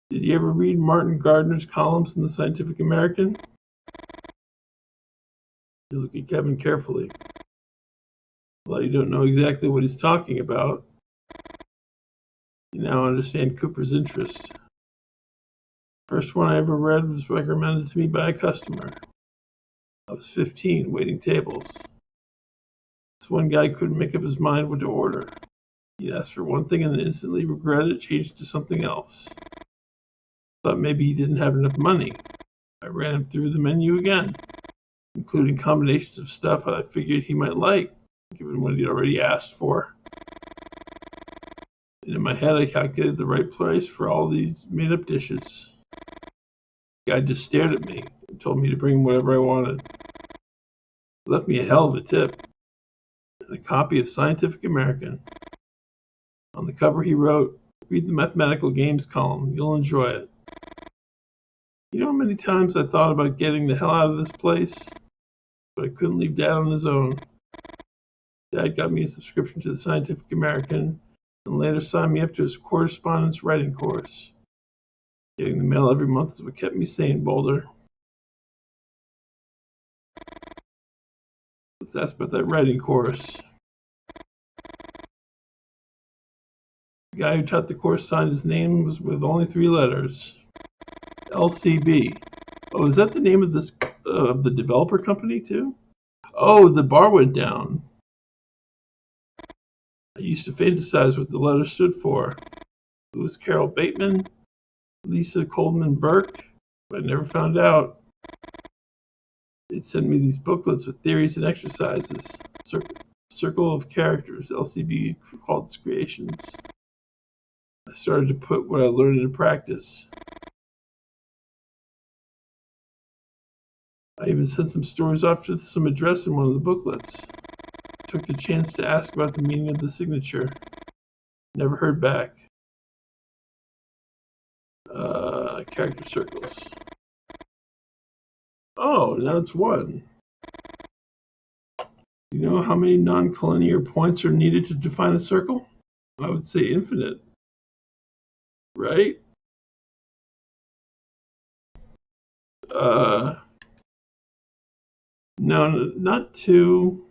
Did you ever read Martin Gardner's columns in the Scientific American? You look at Kevin carefully. While you don't know exactly what he's talking about, you now understand Cooper's interest. First one I ever read was recommended to me by a customer. I was 15, waiting tables. This one guy couldn't make up his mind what to order. He asked for one thing and then instantly regretted it, changed to something else. Thought maybe he didn't have enough money. I ran him through the menu again, including combinations of stuff I figured he might like, given what he'd already asked for. And in my head, I calculated the right price for all these made-up dishes. The guy just stared at me and told me to bring whatever I wanted. He left me a hell of a tip and a copy of Scientific American. On the cover he wrote, "Read the mathematical games column. You'll enjoy it." You know how many times I thought about getting the hell out of this place? But I couldn't leave Dad on his own. Dad got me a subscription to the Scientific American and later signed me up to his correspondence writing course. Getting the mail every month is what kept me sane, Boulder. Let's ask about that writing course. The guy who taught the course signed his name with only 3 letters. LCB. Oh, is that the name of this of the developer company too? Oh, the bar went down. I used to fantasize what the letter stood for. It was Carol Bateman, Lisa Coleman Burke, but I never found out. They'd send me these booklets with theories and exercises. Circle of characters, LCB called its creations. I started to put what I learned into practice. I even sent some stories off to some address in one of the booklets. Took the chance to ask about the meaning of the signature. Never heard back. Character circles. Oh, now it's 1. You know how many non-collinear points are needed to define a circle? I would say infinite. Right? No, not 2.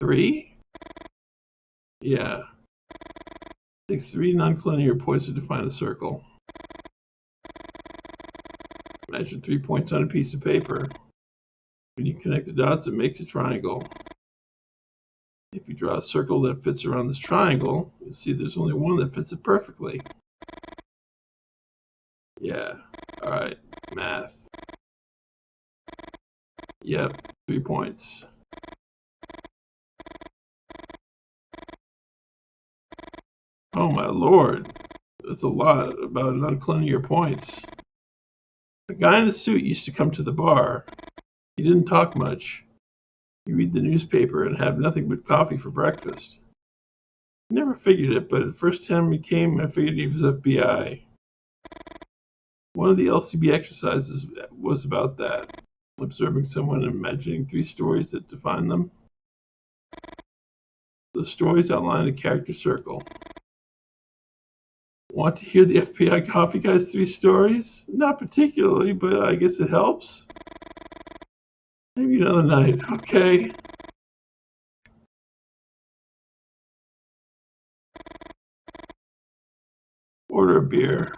3? Yeah. It takes 3 non-collinear points to define a circle. Imagine 3 points on a piece of paper. When you connect the dots, it makes a triangle. If you draw a circle that fits around this triangle, you'll see there's only one that fits it perfectly. Yeah. All right. Math. Yep. 3 points. Oh my lord. That's a lot about non-collinear points. The guy in the suit used to come to the bar. He didn't talk much. He'd read the newspaper and have nothing but coffee for breakfast. I never figured it, but the first time he came, I figured he was FBI. One of the LCB exercises was about that, observing someone and imagining 3 stories that define them. The stories outline a character circle. Want to hear the FBI Coffee Guy's 3 stories? Not particularly, but I guess it helps. Maybe another night. Okay. Order a beer.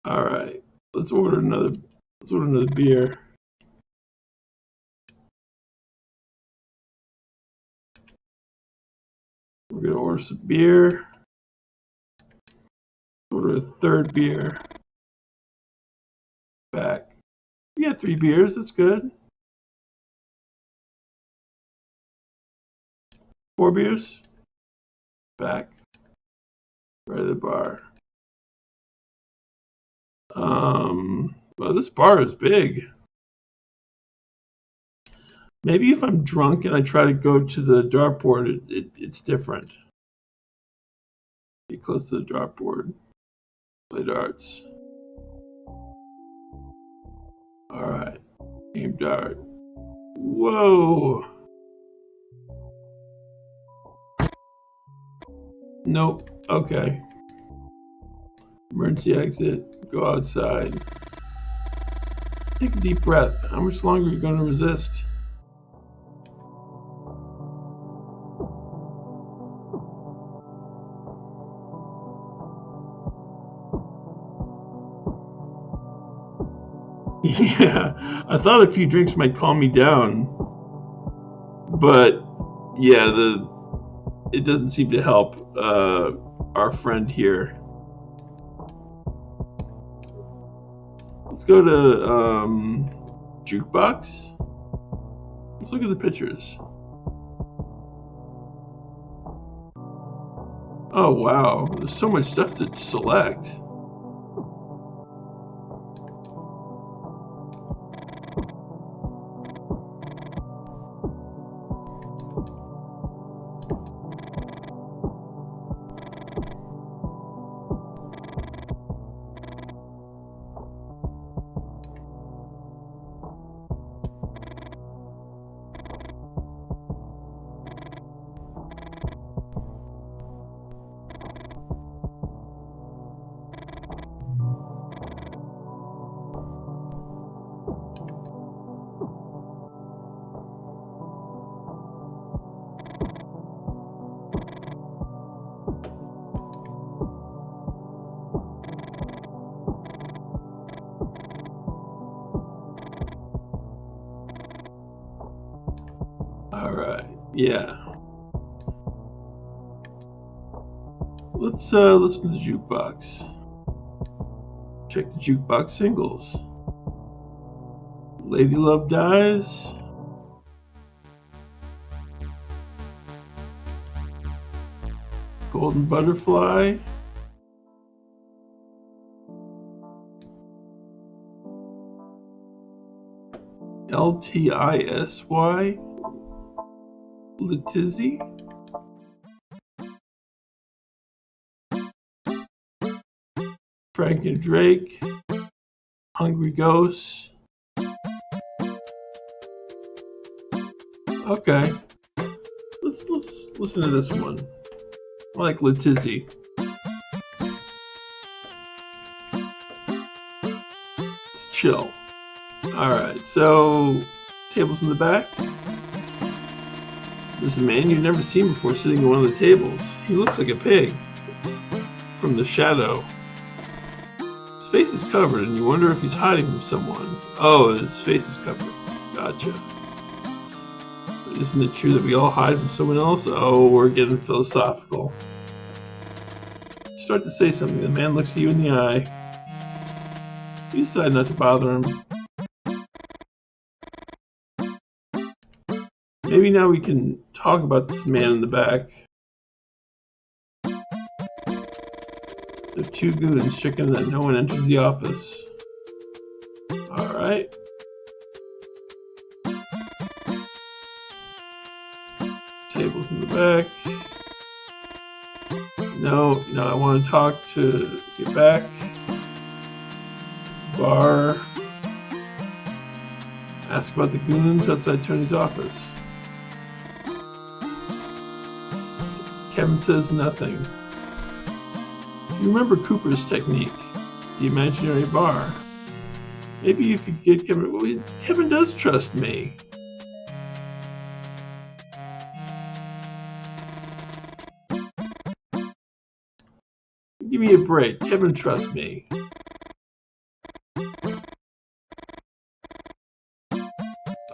All right. Let's order another beer. We're gonna order some beer. Order a third beer. Back. We got 3 beers. That's good. 4 beers. Back. Right at the bar. Well, this bar is big. Maybe if I'm drunk and I try to go to the dartboard, it's different. Get close to the dartboard. Play darts. All right. Aim dart. Whoa. Nope. Okay. Emergency exit. Go outside. Take a deep breath. How much longer are you going to resist? Yeah, I thought a few drinks might calm me down, but yeah, it doesn't seem to help our friend here. Let's go to jukebox. Let's look at the pictures. Oh wow, there's so much stuff to select. All right, yeah. Let's listen to the jukebox. Check the jukebox singles. Lady Love Dies. Golden Butterfly. LTISY. Letizzy. Frank and Drake. Hungry Ghosts. Okay. Let's listen to this one. I like Letizzy. It's chill. Alright, so tables in the back. There's a man you've never seen before sitting at one of the tables. He looks like a pig from the shadow. His face is covered and you wonder if he's hiding from someone. Oh, his face is covered. Gotcha. But isn't it true that we all hide from someone else? Oh, we're getting philosophical. You start to say something, the man looks you in the eye. You decide not to bother him. Maybe now we can talk about this man in the back. There are 2 goons checking that no one enters the office. Alright. Tables in the back. No, I want to talk to get back. Bar. Ask about the goons outside Tony's office. Kevin says nothing. You remember Cooper's technique, the imaginary bar. Maybe if you get Kevin... Well, Kevin does trust me. Give me a break. Kevin trusts me.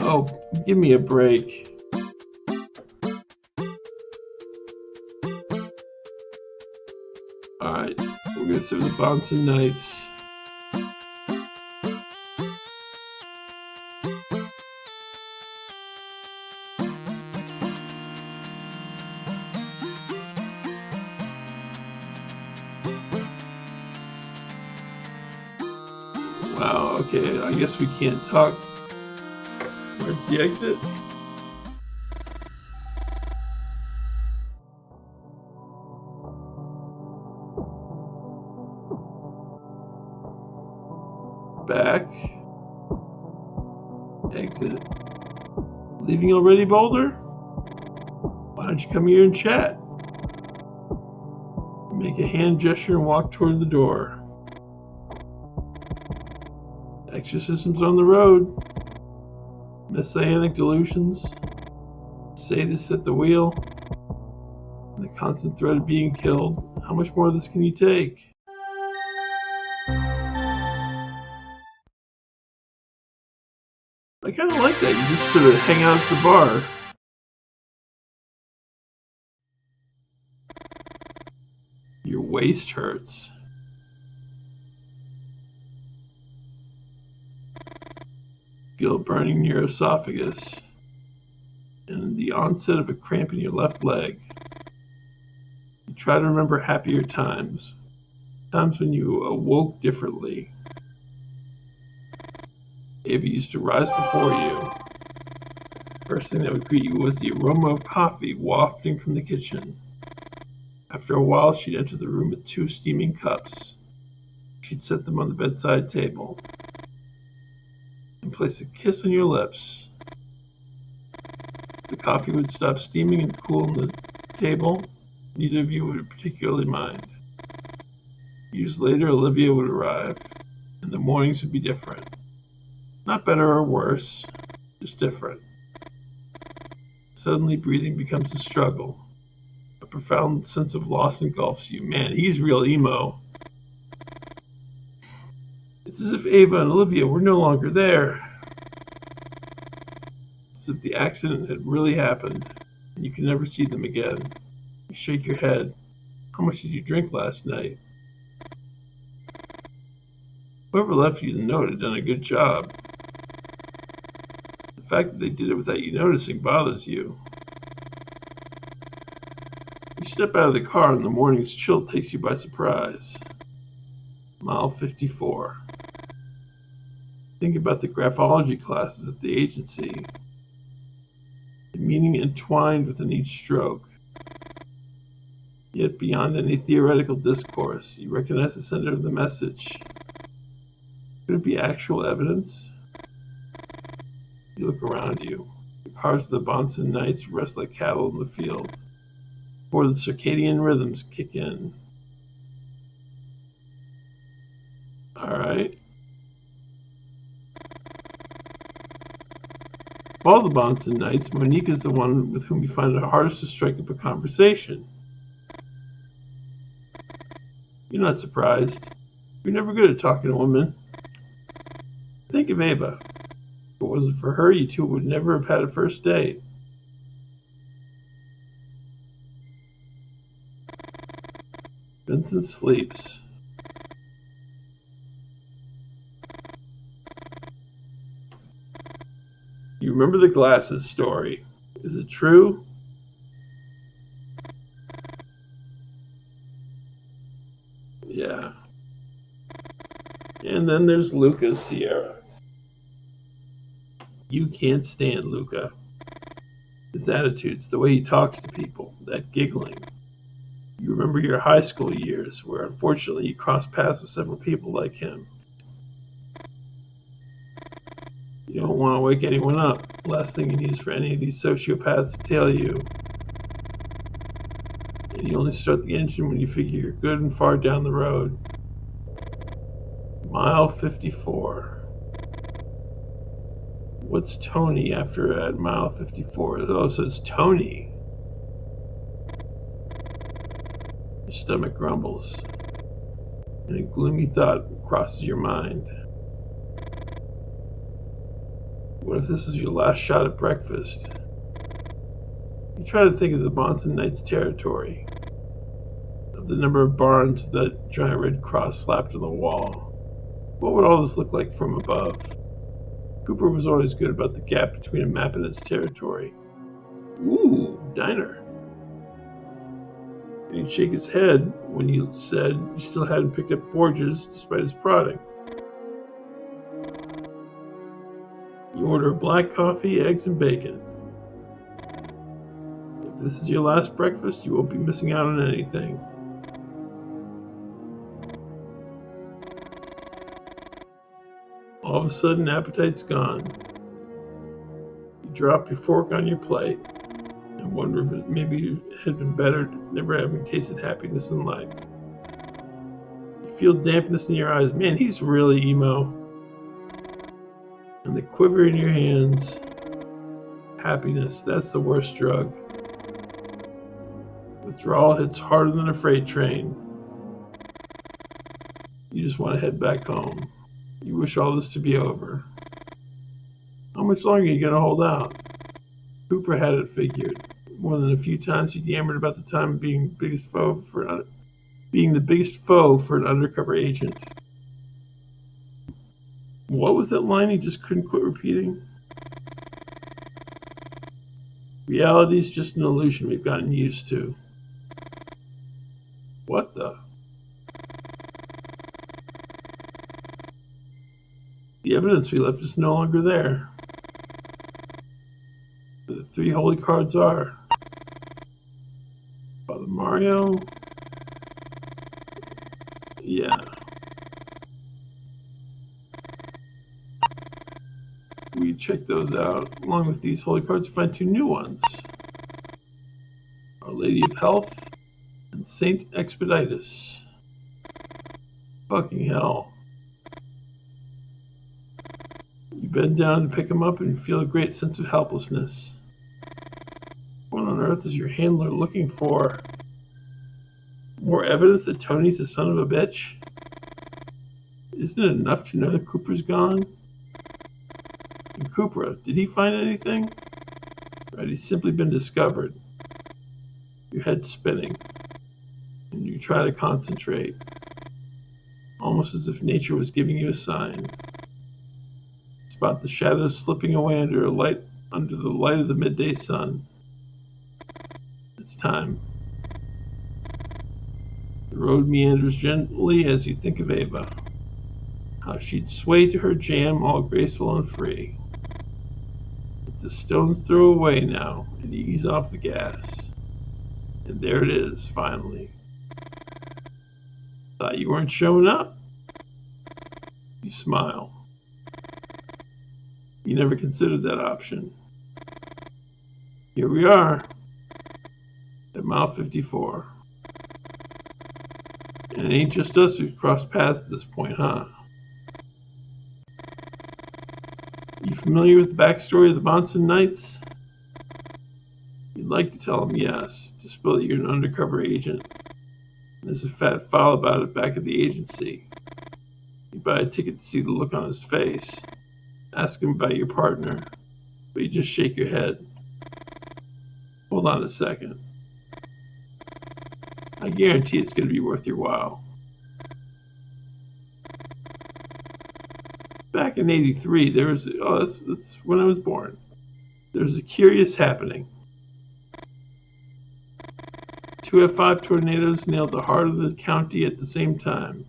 Oh, give me a break. Alright, we're gonna sit with the Bahnsen Knights. Wow, okay, I guess we can't talk. Where's the exit? Back. Exit. Leaving already, Boulder? Why don't you come here and chat? Make a hand gesture and walk toward the door. Exorcisms on the road. Messianic delusions. Sadists at the wheel. And the constant threat of being killed. How much more of this can you take? I kind of like that. You just sort of hang out at the bar. Your waist hurts. Feel a burning near your esophagus. And the onset of a cramp in your left leg. You try to remember happier times. Times when you awoke differently. Ava used to rise before you. First thing that would greet you was the aroma of coffee wafting from the kitchen. After a while, she'd enter the room with 2 steaming cups. She'd set them on the bedside table and place a kiss on your lips. The coffee would stop steaming and cool on the table. Neither of you would particularly mind. Years later, Olivia would arrive, and the mornings would be different. Not better or worse, just different. Suddenly, breathing becomes a struggle. A profound sense of loss engulfs you. Man, he's real emo. It's as if Ava and Olivia were no longer there. It's as if the accident had really happened, and you can never see them again. You shake your head. How much did you drink last night? Whoever left you the note had done a good job. The fact that they did it without you noticing bothers you. You step out of the car and the morning's chill takes you by surprise. Mile 54. Think about the graphology classes at the agency. The meaning entwined within each stroke. Yet beyond any theoretical discourse, you recognize the center of the message. Could it be actual evidence? You look around you. The cars of the Bahnsen Knights rest like cattle in the field, before the circadian rhythms kick in. Alright. Of all the Bahnsen Knights, Monique is the one with whom you find it hardest to strike up a conversation. You're not surprised. You're never good at talking to women. Think of Ava. If it wasn't for her, you two would never have had a first date. Vincent sleeps. You remember the glasses story. Is it true? Yeah. And then there's Luca's Sierra. You can't stand Luca. His attitudes, the way he talks to people, that giggling. You remember your high school years, where unfortunately you crossed paths with several people like him. You don't want to wake anyone up. Last thing you need is for any of these sociopaths to tail you. And you only start the engine when you figure you're good and far down the road. Mile 54. What's Tony after at mile 54? Oh, so it's Tony. Your stomach grumbles, and a gloomy thought crosses your mind. What if this is your last shot at breakfast? You try to think of the Bahnsen Knights territory, of the number of barns with that giant red cross slapped on the wall. What would all this look like from above? Cooper was always good about the gap between a map and its territory. Ooh, diner. And he'd shake his head when you said you still hadn't picked up Borges despite his prodding. You order black coffee, eggs, and bacon. If this is your last breakfast, you won't be missing out on anything. All of a sudden, appetite's gone. You drop your fork on your plate and wonder if it maybe had been better never having tasted happiness in life. You feel dampness in your eyes. Man, he's really emo. And the quiver in your hands. Happiness, that's the worst drug. Withdrawal hits harder than a freight train. You just want to head back home. You wish all this to be over. How much longer are you going to hold out? Cooper had it figured. More than a few times he'd yammered about the time of being the biggest foe for an undercover agent. What was that line he just couldn't quit repeating? Reality's just an illusion we've gotten used to. What the? The evidence we left is no longer there. The three holy cards are Father Mario. Yeah. We check those out. Along with these holy cards, find two new ones. Our Lady of Health and Saint Expeditus. Fucking hell. You bend down to pick them up and you feel a great sense of helplessness. What on earth is your handler looking for? More evidence that Tony's a son of a bitch? Isn't it enough to know that Cooper's gone? And Cooper, did he find anything? Or had he simply been discovered? Your head's spinning, and you try to concentrate, almost as if nature was giving you a sign. Spot the shadows slipping away under the light of the midday sun. It's time. The road meanders gently as you think of Ava. How she'd sway to her jam all graceful and free. It's a stone's throw away now, and you ease off the gas. And there it is, finally. Thought you weren't showing up? You smile. You never considered that option. Here we are, at mile 54. And it ain't just us who've crossed paths at this point, huh? You familiar with the backstory of the Bahnsen Knights? You'd like to tell them yes, to spill that you're an undercover agent. And there's a fat file about it back at the agency. You buy a ticket to see the look on his face. Ask him about your partner, but you just shake your head. Hold on a second. I guarantee it's going to be worth your while. Back in '83, there was, that's when I was born. There was a curious happening. 2 F5 tornadoes nailed the heart of the county at the same time.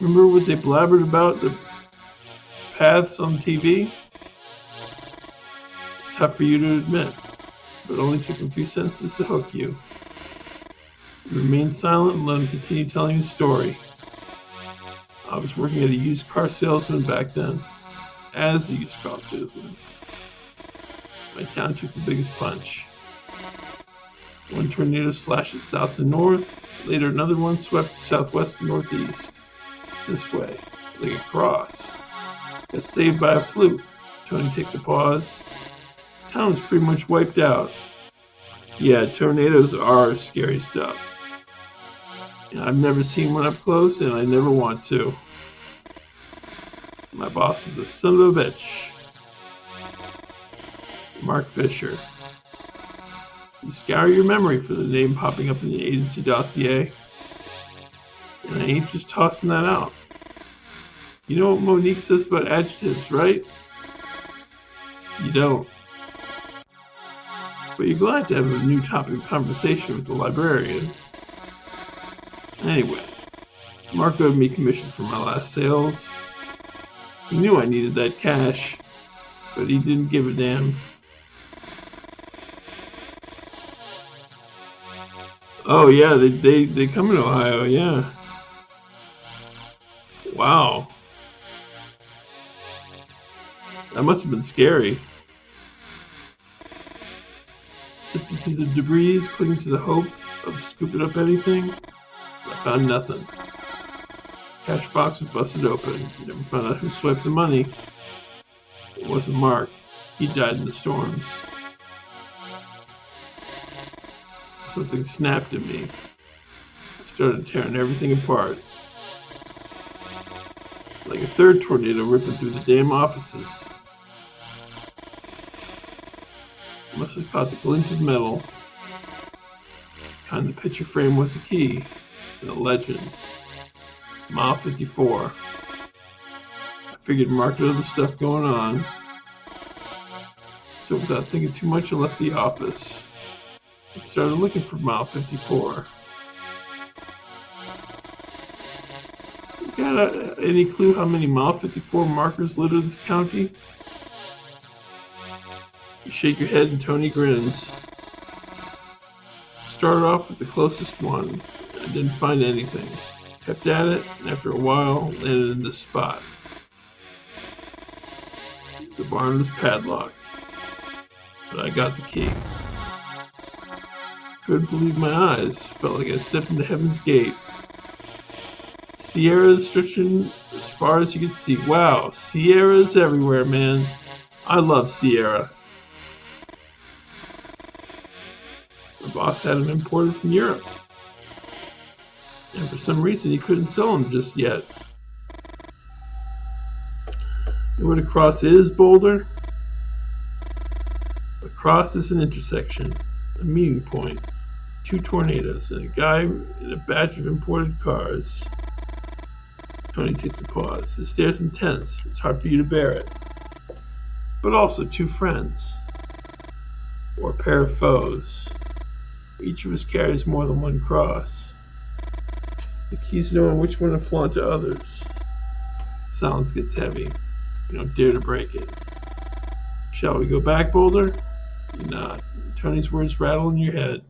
Remember what they blabbered about the paths on TV? It's tough for you to admit, but it only took him 2 sentences to hook you. You remained silent and let him continue telling his story. I was working as a used car salesman back then. My town took the biggest punch. One tornado slashed it south to north. Later, another one swept southwest to northeast. This way, like a cross. Got saved by a fluke. Tony takes a pause. Town was pretty much wiped out. Yeah, tornadoes are scary stuff. And I've never seen one up close, and I never want to. My boss was a son of a bitch. Mark Fisher. You scour your memory for the name popping up in the agency dossier. And I ain't just tossing that out. You know what Monique says about adjectives, right? You don't. But you're glad to have a new topic of conversation with the librarian. Anyway, Mark owed me commission for my last sales. He knew I needed that cash, but he didn't give a damn. Oh yeah, they come in Ohio, yeah. Wow. That must have been scary. Sifting through the debris, clinging to the hope of scooping up anything. I found nothing. Cash box was busted open. Never found out who swiped the money. It wasn't Mark. He died in the storms. Something snapped at me. I started tearing everything apart. Like a third tornado ripping through the damn offices. I must have caught the glint of metal. Behind the picture frame was a key and a legend. Mile 54. I figured Mark had other stuff going on. So without thinking too much, I left the office. I started looking for Mile 54. You got any clue how many Mile 54 markers litter this county? You shake your head and Tony grins. Started off with the closest one. I didn't find anything. Kept at it, and after a while, landed in this spot. The barn was padlocked, but I got the key. Couldn't believe my eyes. Felt like I stepped into heaven's gate. Sierras stretching as far as you could see. Wow, Sierras everywhere, man. I love Sierra. My boss had them imported from Europe. And for some reason, he couldn't sell them just yet. You know what a cross is, Boulder? A cross is an intersection, a meeting point. 2 tornadoes, and a guy in a batch of imported cars. Tony takes a pause. The stare's intense. It's hard for you to bear it. But also 2 friends. Or a pair of foes. Each of us carries more than one cross. The key's knowing which one to flaunt to others. Silence gets heavy. You don't dare to break it. Shall we go back, Boulder? You nod. Tony's words rattle in your head.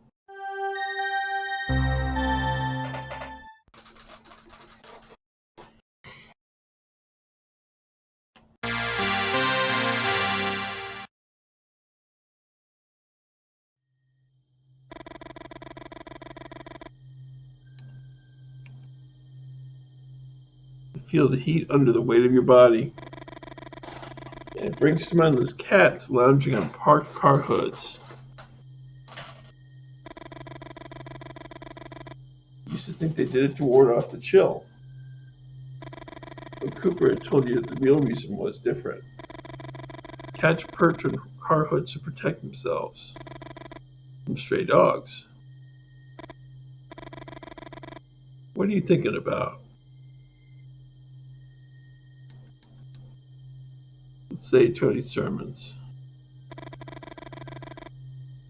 Feel the heat under the weight of your body. And it brings to mind those cats lounging on parked car hoods. Used to think they did it to ward off the chill. But Cooper had told you that the real reason was different. Cats perch on car hoods to protect themselves from stray dogs. What are you thinking about? Say Tony's sermons.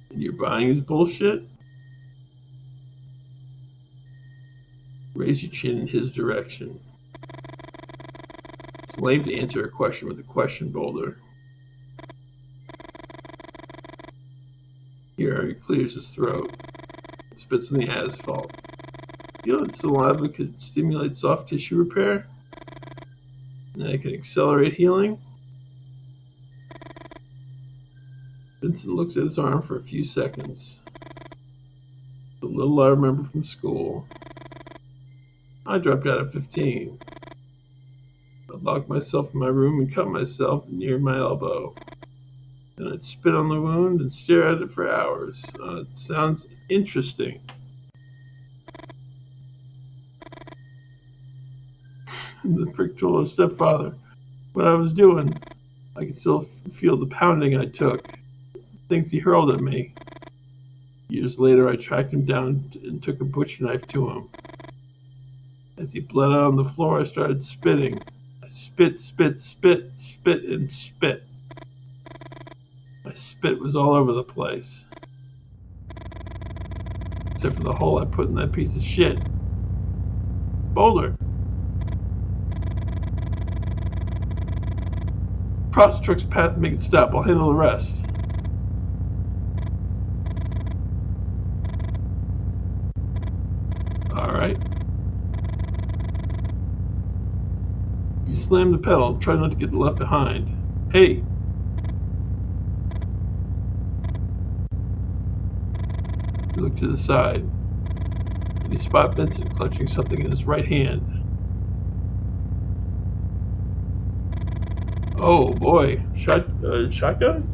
And you're buying his bullshit? Raise your chin in his direction. It's lame to answer a question with a question, Boulder. Here, he clears his throat, spits on the asphalt. You know that saliva could stimulate soft tissue repair? And that can accelerate healing? Vincent looks at his arm for a few seconds. The little I remember from school. I dropped out at 15. I'd lock myself in my room and cut myself near my elbow. Then I'd spit on the wound and stare at it for hours. It sounds interesting. The prick told his stepfather what I was doing. I could still feel the pounding I took, things he hurled at me. Years later, I tracked him down and took a butcher knife to him. As he bled out on the floor, I started spitting. I spit, and spit. My spit was all over the place. Except for the hole I put in that piece of shit. Boulder. Cross the truck's path and make it stop. I'll handle the rest. Alright. You slam the pedal. Try not to get left behind. Hey! You look to the side. And you spot Vincent clutching something in his right hand. Oh boy, shotgun?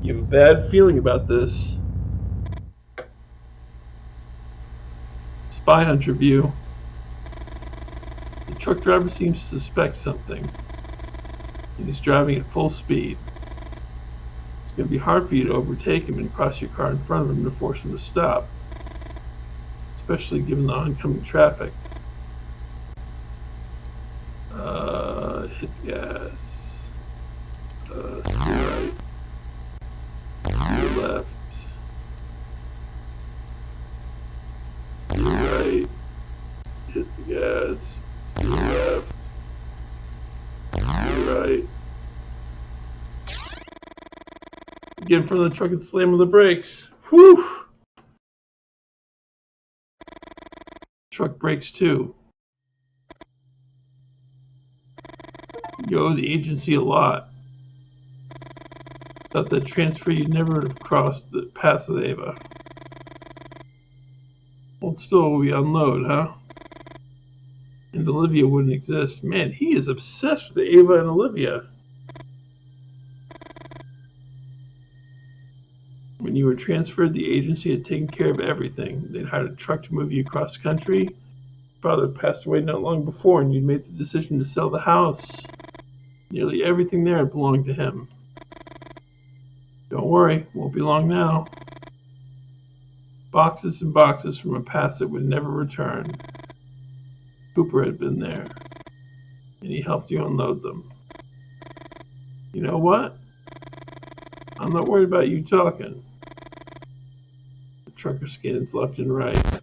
You have a bad feeling about this. Spy hunter view. The truck driver seems to suspect something, and he's driving at full speed. It's going to be hard for you to overtake him and cross your car in front of him to force him to stop, especially given the oncoming traffic. Hit the gas. Steer right. Steer left. Steer right. Hit the gas. Steer left. Steer right. Get in front of the truck and slam on the brakes. Whew! Truck brakes too. You owe the agency a lot. Without that transfer, you'd never have crossed the paths with Ava. Well, still, we unload, huh? And Olivia wouldn't exist. Man, he is obsessed with Ava and Olivia. When you were transferred, the agency had taken care of everything. They'd hired a truck to move you across country. Your father passed away not long before, and you'd made the decision to sell the house. Nearly everything there had belonged to him. Don't worry, won't be long now. Boxes and boxes from a past that would never return. Cooper had been there, and he helped you unload them. You know what? I'm not worried about you talking. The trucker scans left and right,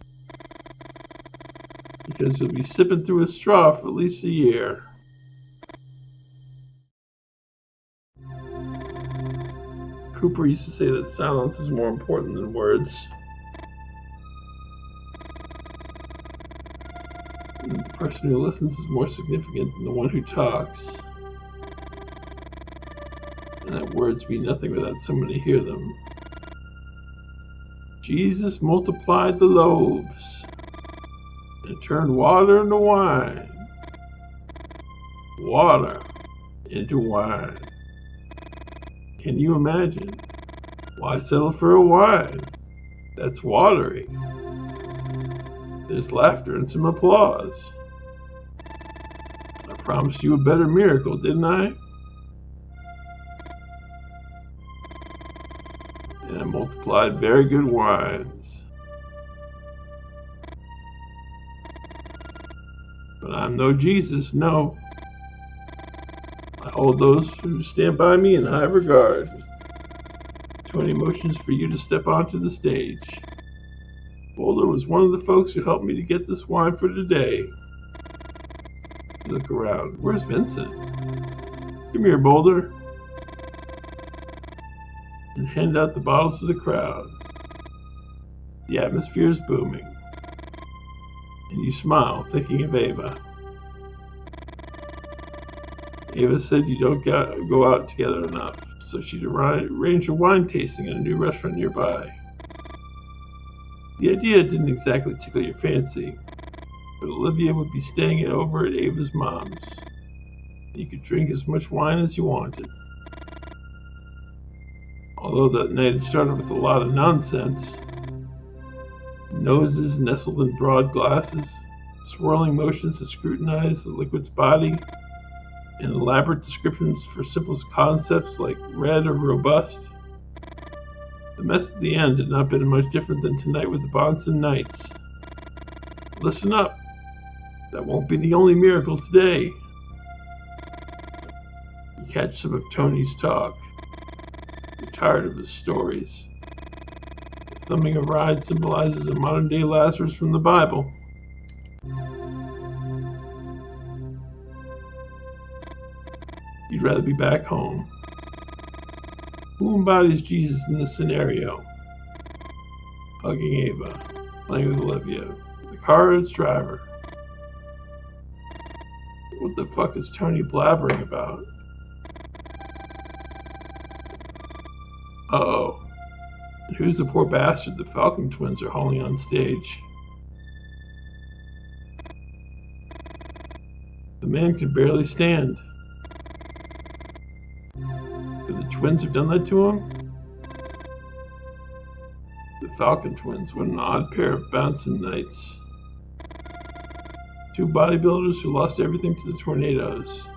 because you'll be sipping through a straw for at least a year. Cooper used to say that silence is more important than words. And the person who listens is more significant than the one who talks. And that words mean nothing without someone to hear them. Jesus multiplied the loaves and turned water into wine. Water into wine. Can you imagine? Why settle for a wine? That's watery. There's laughter and some applause. I promised you a better miracle, didn't I? And I multiplied very good wines. But I'm no Jesus, no. I hold those who stand by me in high regard. Too many emotions for you to step onto the stage. Boulder was one of the folks who helped me to get this wine for today. Look around. Where's Vincent? Come here, Boulder. and hand out the bottles to the crowd. The atmosphere is booming, and you smile, thinking of Ava. Ava said you don't go out together enough, so she'd arrange a wine tasting in a new restaurant nearby. The idea didn't exactly tickle your fancy, but Olivia would be staying over at Ava's mom's. You could drink as much wine as you wanted. Although that night had started with a lot of nonsense. Noses nestled in broad glasses, swirling motions to scrutinize the liquid's body, and elaborate descriptions for simplest concepts like red or robust. The mess at the end had not been much different than tonight with the Bahnsen Knights. Listen up. That won't be the only miracle today. You catch some of Tony's talk. You're tired of his stories. The thumbing of ride symbolizes a modern-day Lazarus from the Bible. You'd rather be back home. Who embodies Jesus in this scenario? Hugging Ava, playing with Olivia, the car or its driver. What the fuck is Tony blabbering about? Uh-oh. And who's the poor bastard the Falcon twins are hauling on stage? The man can barely stand. Could the twins have done that to him? The Falcon twins, what an odd pair of Bahnsen Knights. Two bodybuilders who lost everything to the tornadoes,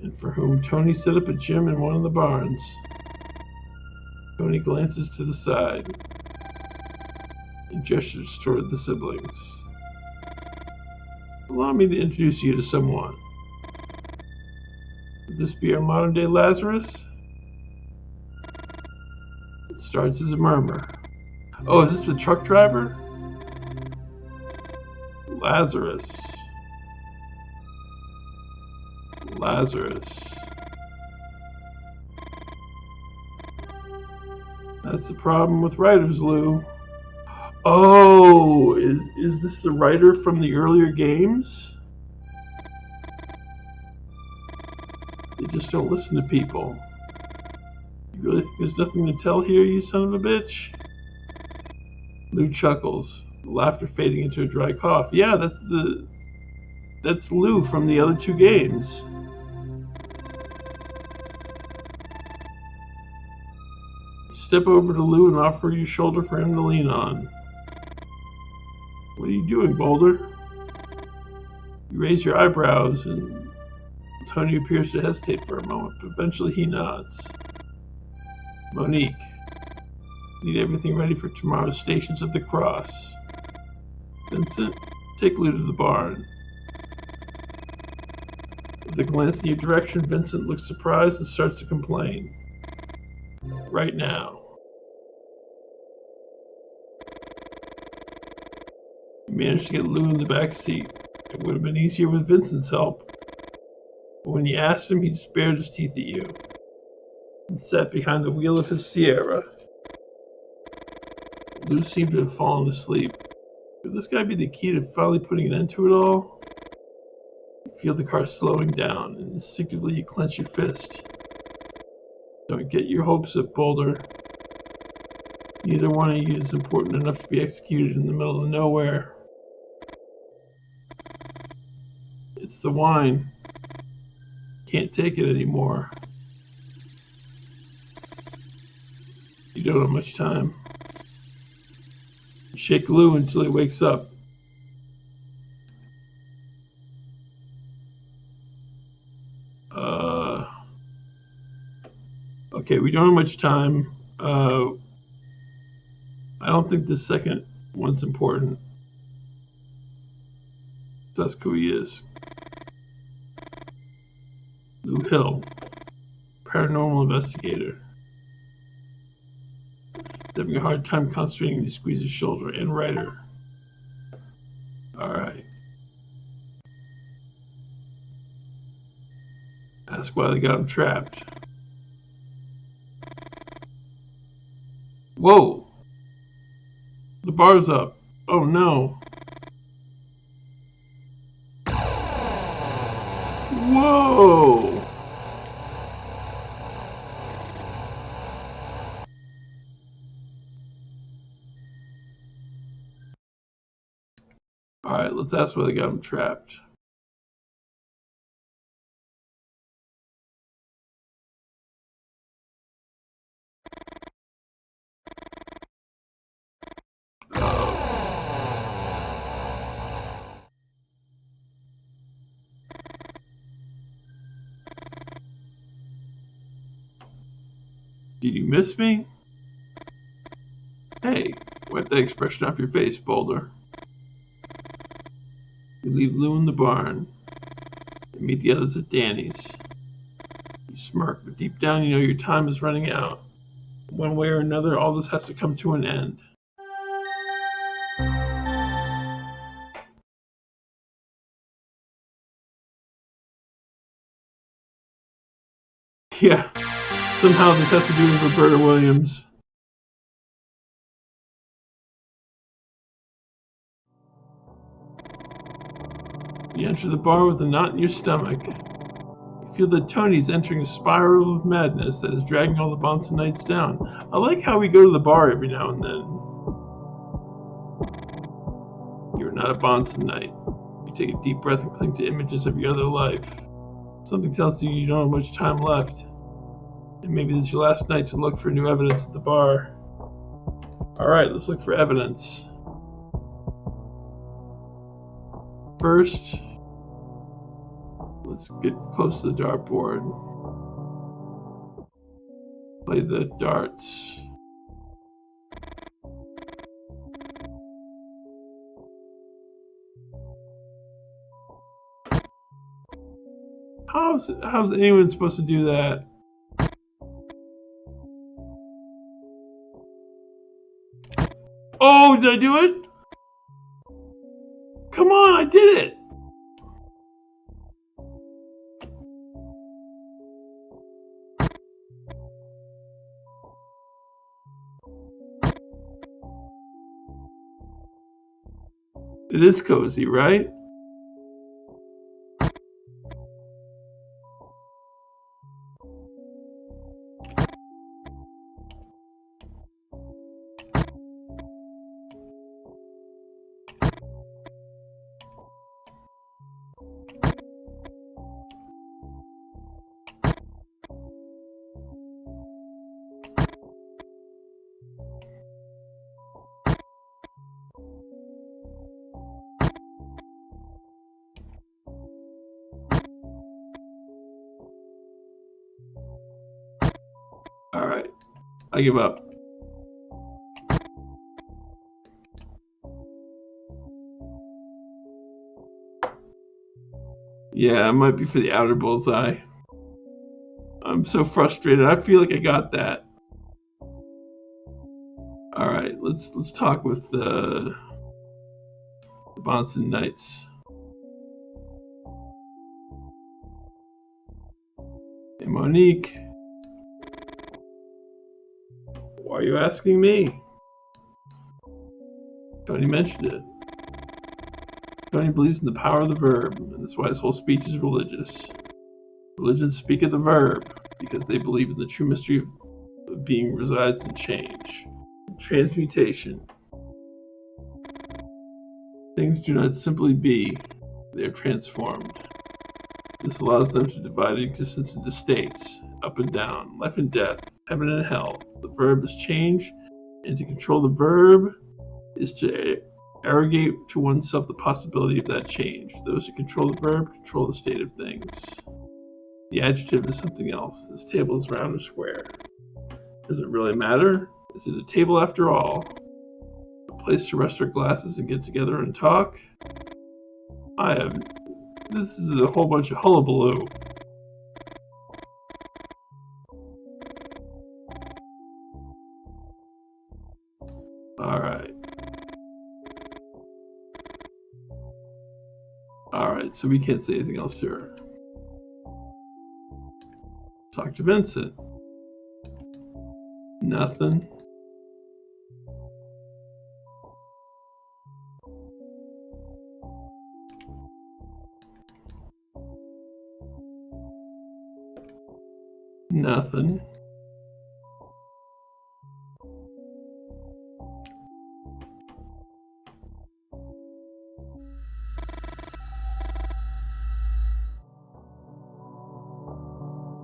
and for whom Tony set up a gym in one of the barns. Tony glances to the side and gestures toward the siblings. Allow me to introduce you to someone. Would this be our modern-day Lazarus? It starts as a murmur. Oh, is this the truck driver? Lazarus. Lazarus. That's the problem with writers, Lou. Oh, is this the writer from the earlier games? They just don't listen to people. You really think there's nothing to tell here, you son of a bitch? Lou chuckles, the laughter fading into a dry cough. Yeah, that's Lou from the other two games. Step over to Lou and offer your shoulder for him to lean on. What are you doing, Boulder? You raise your eyebrows, and Tony appears to hesitate for a moment, but eventually he nods. Monique, need everything ready for tomorrow's Stations of the Cross. Vincent, take Lou to the barn. With a glance in your direction, Vincent looks surprised and starts to complain. Right now. You managed to get Lou in the back seat. It would have been easier with Vincent's help. But when you asked him, he just bared his teeth at you and sat behind the wheel of his Sierra. Lou seemed to have fallen asleep. Could this guy be the key to finally putting an end to it all? You feel the car slowing down, and instinctively you clench your fist. Don't get your hopes up, Boulder. Neither one of you is important enough to be executed in the middle of nowhere. It's the wine. Can't take it anymore. You don't have much time. Shake Lou until he wakes up. Okay, we don't have much time. I don't think the second one's important. That's who he is. Lou Hill, paranormal investigator. Having a hard time concentrating when you squeeze his shoulder, and writer. Alright. Ask why they got him trapped. Whoa! The bar's up. Oh no. Whoa! Alright, let's ask why they got him trapped. Did you miss me? Hey, wipe that expression off your face, Boulder. You leave Lou in the barn and meet the others at Danny's. You smirk, but deep down you know your time is running out. One way or another, all this has to come to an end. Yeah, somehow this has to do with Roberta Williams. You enter the bar with a knot in your stomach. You feel that Tony's entering a spiral of madness that is dragging all the Bahnsen Knights down. I like how we go to the bar every now and then. You're not a Bahnsen Knight. You take a deep breath and cling to images of your other life. Something tells you you don't have much time left. And maybe this is your last night to look for new evidence at the bar. Alright, let's look for evidence. First, let's get close to the dartboard. Play the darts. How's anyone supposed to do that? Oh, did I do it? Come on, I did it! It is cozy, right? Alright, I give up. Yeah, it might be for the outer bullseye. I'm so frustrated. I feel like I got that. Alright, let's talk with the Bahnsen Knights. Hey, Monique. Why are you asking me? Tony mentioned it. Tony believes in the power of the verb, and that's why his whole speech is religious. Religions speak of the verb because they believe in the true mystery of being resides in change, in transmutation. Things do not simply be, they are transformed. This allows them to divide existence into states, up and down, life and death, heaven and hell. The verb is change, and to control the verb is to arrogate to oneself the possibility of that change. Those who control the verb control the state of things. The adjective is something else. This table is round or square. Does it really matter? Is it a table after all? A place to rest our glasses and get together and talk? This is a whole bunch of hullabaloo. Alright, so we can't say anything else to her. Talk to Vincent. Nothing. Nothing.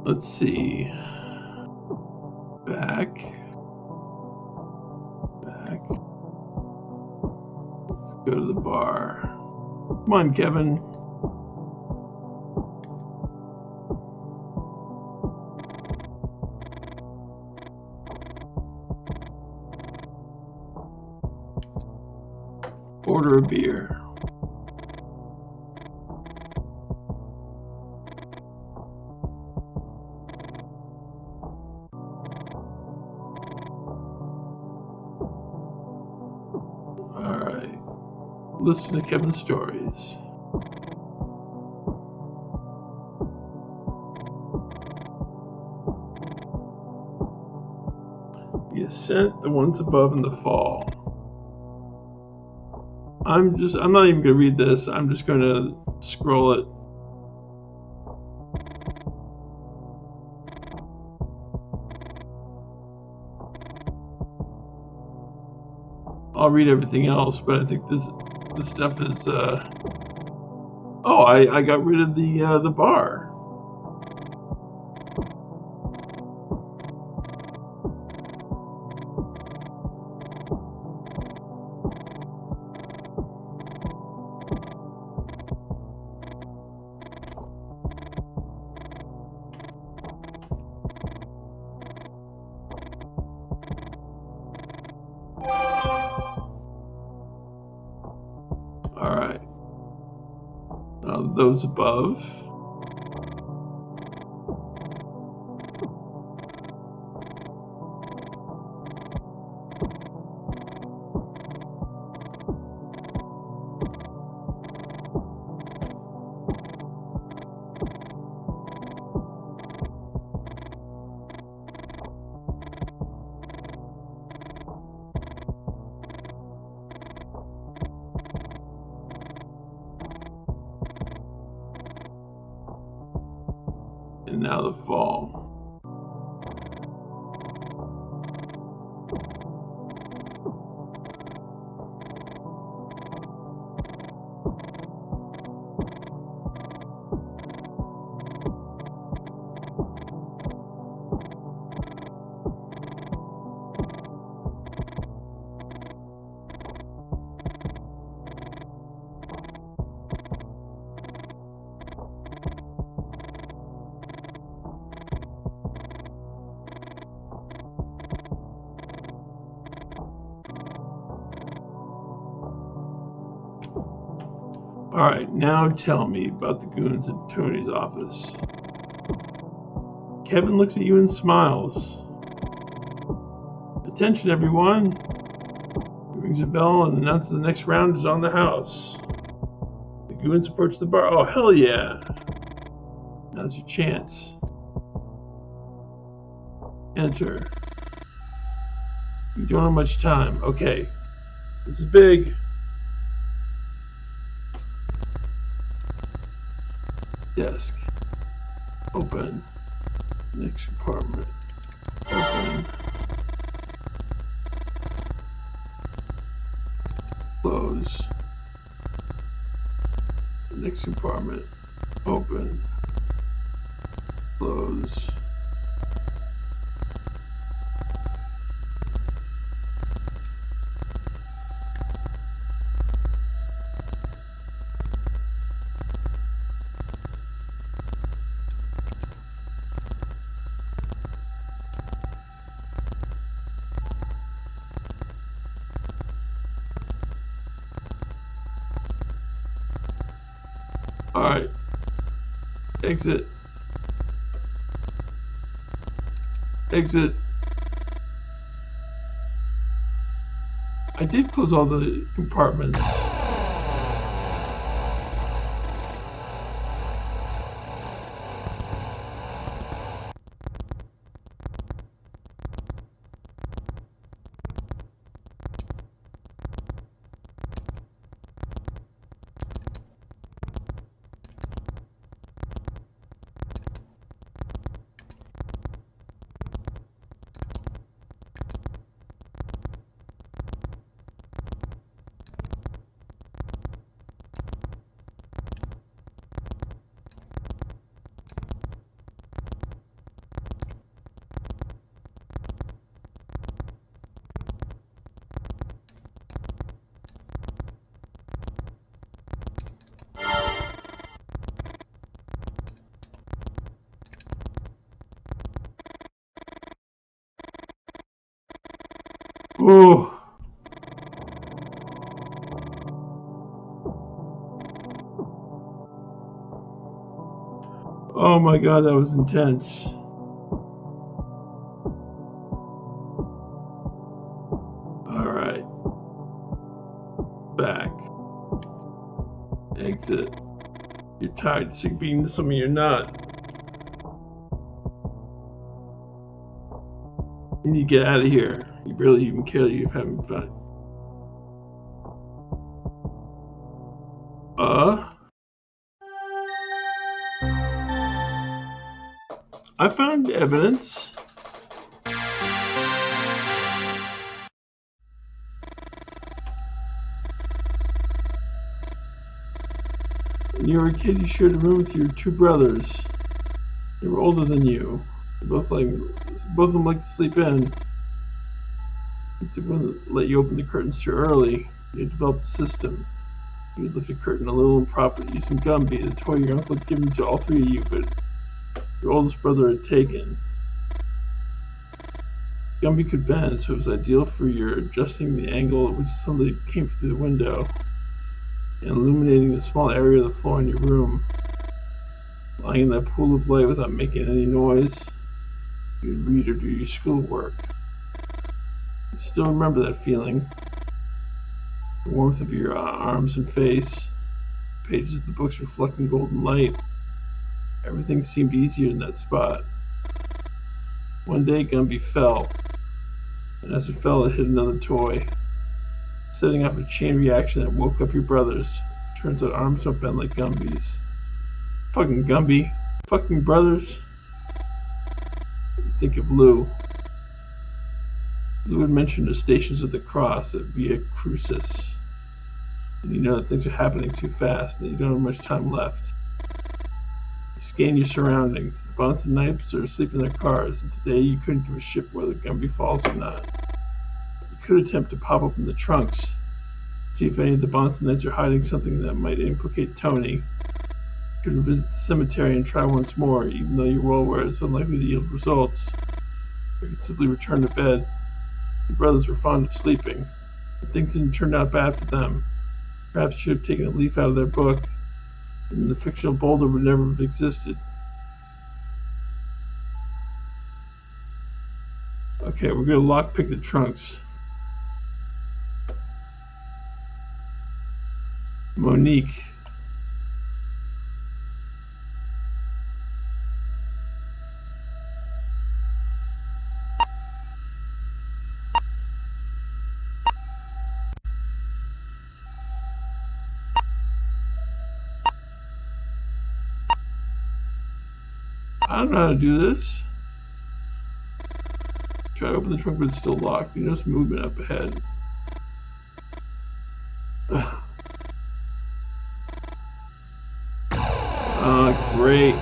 Let's see. Back. Let's go to the bar. Come on, Kevin. Order a beer. Alright. Listen to Kevin's stories. The ascent, the ones above, and the fall. I'm not even gonna read this. I'm just gonna scroll it. I'll read everything else, but I think this stuff is oh, I got rid of the bar. All right. Those above. And now the fall. All right, now tell me about the goons in Tony's office. Kevin looks at you and smiles. Attention, everyone. He rings a bell and announces the next round is on the house. The goons approach the bar. Oh, hell yeah. Now's your chance. Enter. You don't have much time. Okay. This is big. Desk. Open. Next compartment. Open. Close. Next compartment. Open. Close. All right. Exit. Exit. I did close all the compartments. Oh. Oh my god, that was intense. Alright. Back. Exit. You're tired, sick being something you're not. You need to get out of here. You barely even care that you're having fun. I found evidence. When you were a kid, you shared a room with your two brothers. They were older than you. Both of them liked to sleep in. They wouldn't let you open the curtains too early. You developed a system. You would lift a curtain a little improperly using Gumby, the toy your uncle had given to all three of you, but your oldest brother had taken. Gumby could bend, so it was ideal for your adjusting the angle at which sunlight came through the window and illuminating the small area of the floor in your room. Lying in that pool of light without making any noise, you'd read or do your schoolwork. I still remember that feeling. The warmth of your arms and face, pages of the books reflecting golden light. Everything seemed easier in that spot. One day, Gumby fell, and as it fell, it hit another toy, setting up a chain reaction that woke up your brothers. Turns out arms don't bend like Gumby's. Fucking Gumby. Fucking brothers. You think of Lou. Lou had mentioned the Stations of the Cross at Via Crucis. And you know that things are happening too fast and that you don't have much time left. You scan your surroundings. The Bahnsen Knights are asleep in their cars, and today you couldn't give a shit whether Gumby falls or not. You could attempt to pop open the trunks, see if any of the Bahnsen Knights are hiding something that might implicate Tony. You could revisit the cemetery and try once more, even though you're well aware it's unlikely to yield results. Or you could simply return to bed. Your brothers were fond of sleeping, but things didn't turn out bad for them. Perhaps you should have taken a leaf out of their book, and the fictional boulder would never have existed. Okay, we're going to lockpick the trunks. Monique. I don't know how to do this. Try to open the trunk, but it's still locked. You notice movement up ahead. Great.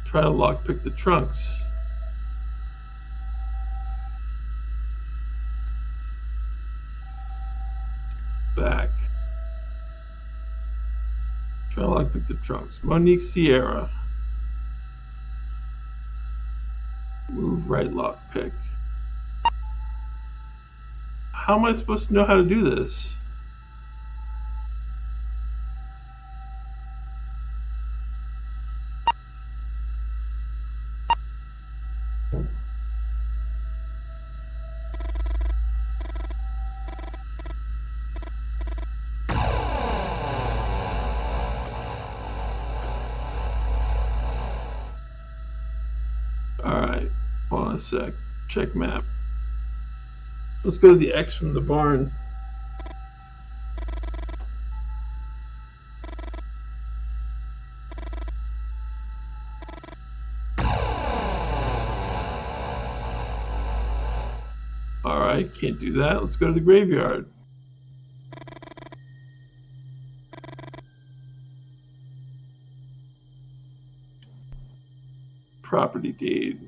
Try to lockpick the trunks. Back. Try to lockpick the trunks. Monique Sierra. Move right lockpick. How am I supposed to know how to do this? Alright, hold on a sec. Check map. Let's go to the X from the barn. Alright, can't do that. Let's go to the graveyard. Property deed.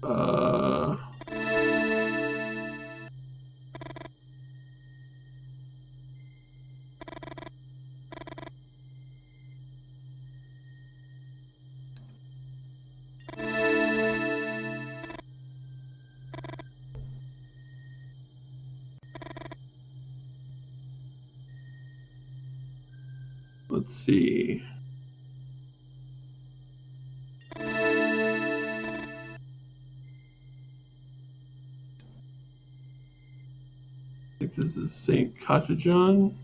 Uh, let's see. I think this is St. Katajan.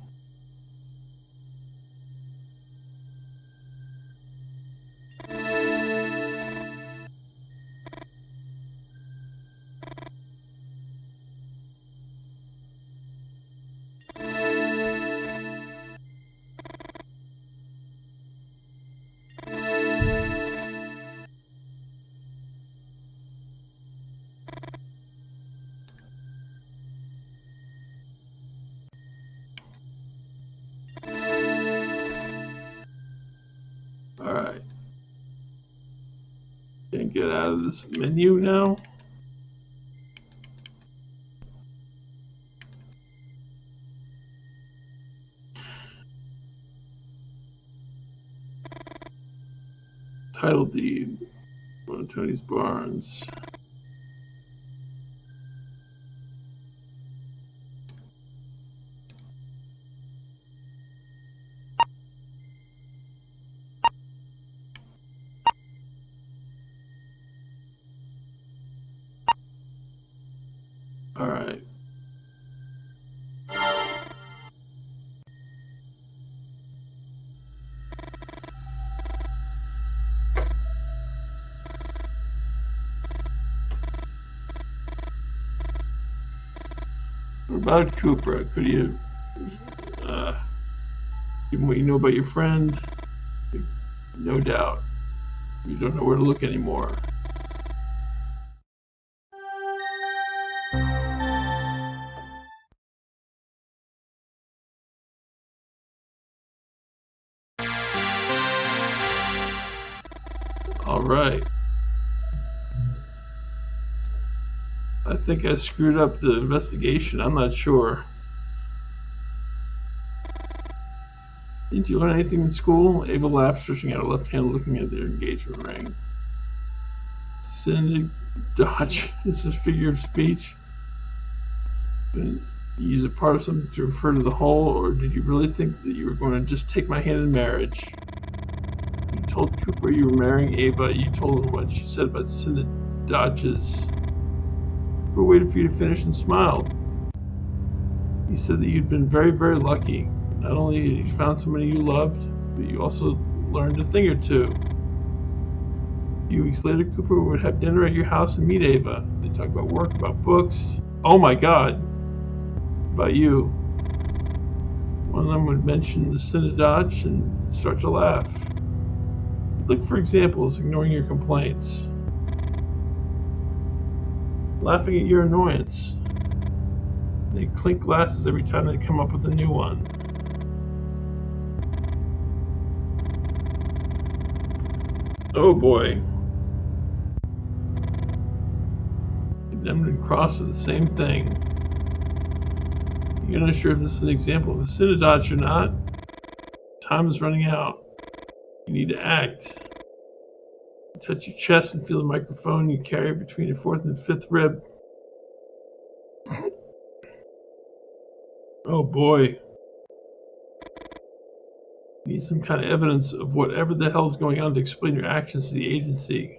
All right. Can't get out of this menu now. Title deed. One of Tony's barns. All right. What about Cooper? Could you, given what you know about your friend, no doubt, you don't know where to look anymore. All right. I think I screwed up the investigation. I'm not sure. Didn't you learn anything in school? Ava laughed, stretching out her left hand, looking at their engagement ring. Syndic dodge is a figure of speech. And you use a part of something to refer to the whole, or did you really think that you were going to just take my hand in marriage? You told Cooper you were marrying Ava. You told him what she said about Syndic dodges. Cooper waited for you to finish and smiled. He said that you'd been very, very lucky. Not only had you found somebody you loved, but you also learned a thing or two. A few weeks later, Cooper would have dinner at your house and meet Ava. They talk about work, about books. Oh my God! About you. One of them would mention the Synodach and start to laugh. Look for examples, ignoring your complaints. Laughing at your annoyance. They clink glasses every time they come up with a new one. Oh boy. Condemned and crossed for the same thing. You're not sure if this is an example of a Synodach or not. Time is running out. You need to act. You touch your chest and feel the microphone you carry between your fourth and fifth rib. Oh boy. You need some kind of evidence of whatever the hell's going on to explain your actions to the agency.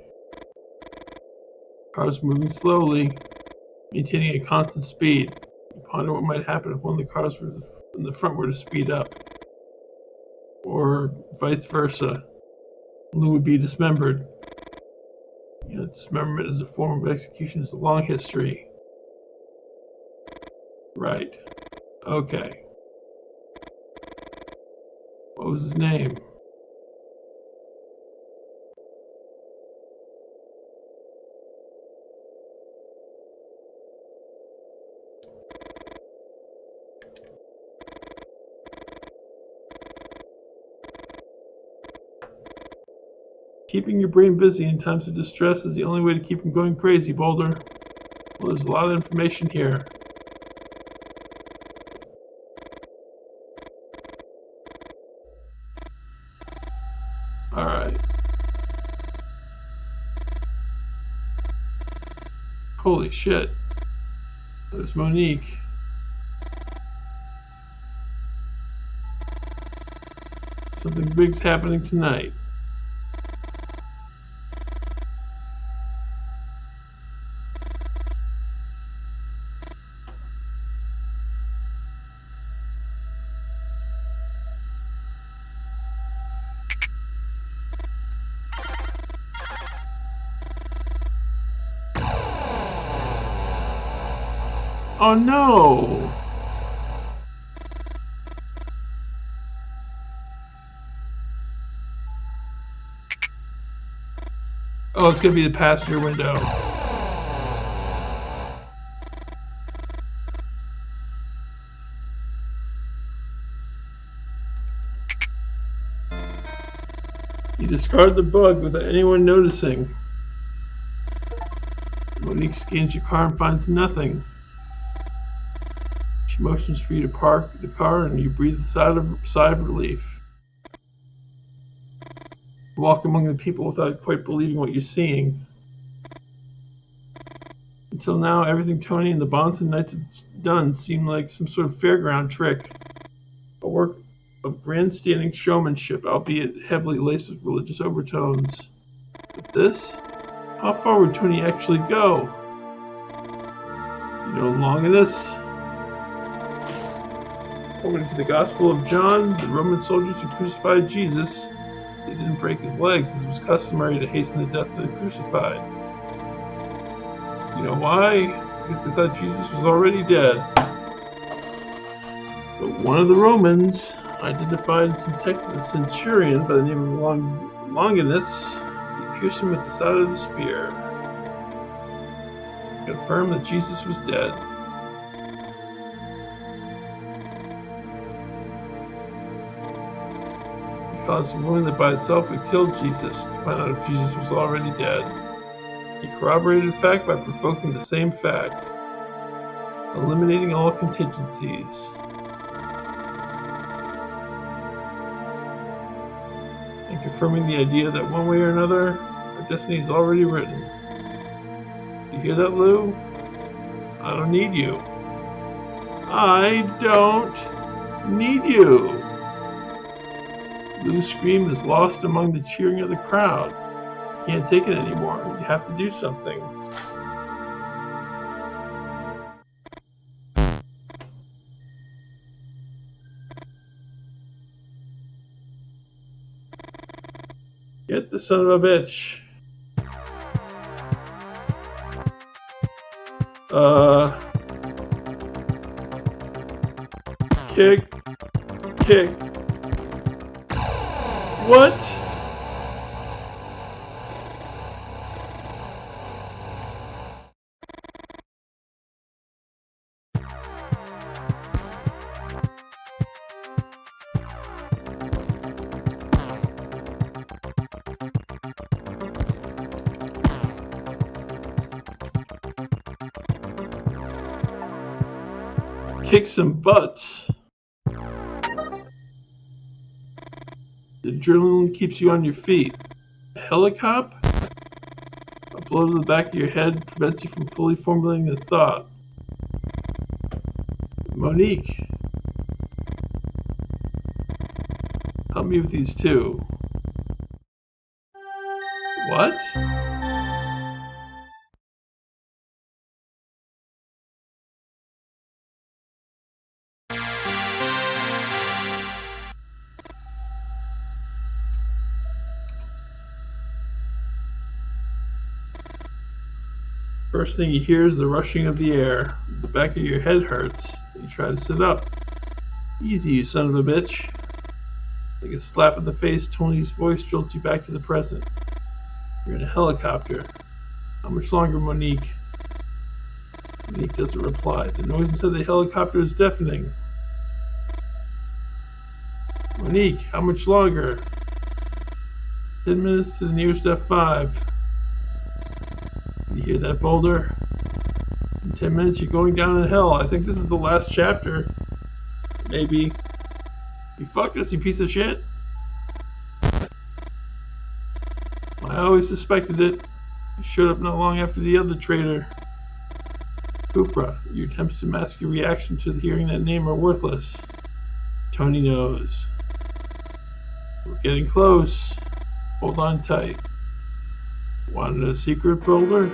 Cars moving slowly, maintaining a constant speed. You ponder what might happen if one of the cars in the front were to speed up. Or vice versa. Lou would be dismembered. You know, dismemberment as a form of execution is a long history. Right. Okay. What was his name? Keeping your brain busy in times of distress is the only way to keep from going crazy, Boulder. Well, there's a lot of information here. Alright. Holy shit. There's Monique. Something big's happening tonight. Oh no! Oh, it's gonna be the passenger window. You discard the bug without anyone noticing. Monique scans your car and finds nothing. She motions for you to park the car and you breathe a sigh of relief. You walk among the people without quite believing what you're seeing. Until now, everything Tony and the Bahnsen Knights have done seemed like some sort of fairground trick. A work of grandstanding showmanship, albeit heavily laced with religious overtones. But this? How far would Tony actually go? You know, Longinus? According to the Gospel of John, the Roman soldiers who crucified Jesus, they didn't break his legs as was customary to hasten the death of the crucified. You know why? Because they thought Jesus was already dead. But one of the Romans, identified in some texts as a centurion by the name of Longinus, he pierced him with the side of the spear. He confirmed that Jesus was dead. He caused a wound that by itself had killed Jesus to find out if Jesus was already dead. He corroborated the fact by provoking the same fact, eliminating all contingencies. And confirming the idea that one way or another, our destiny is already written. You hear that, Lou? I don't need you. I don't need you. Lou's scream is lost among the cheering of the crowd. You can't take it anymore. You have to do something. Get the son of a bitch. Kick. What? Kick some butts. The adrenaline keeps you on your feet. A helicopter? A blow to the back of your head prevents you from fully formulating the thought. Monique. Help me with these two. What? First thing you hear is the rushing of the air. The back of your head hurts. You try to sit up. Easy, you son of a bitch. Like a slap in the face, Tony's voice jolts you back to the present. You're in a helicopter. How much longer, Monique? Monique doesn't reply. The noise inside the helicopter is deafening. Monique, how much longer? 10 minutes to the nearest F5. You hear that, Boulder? In 10 minutes, you're going down in hell. I think this is the last chapter. Maybe. You fucked us, you piece of shit. I always suspected it. You showed up not long after the other traitor. Kupra, your attempts to mask your reaction to hearing that name are worthless. Tony knows. We're getting close. Hold on tight. Wanted a secret, Boulder?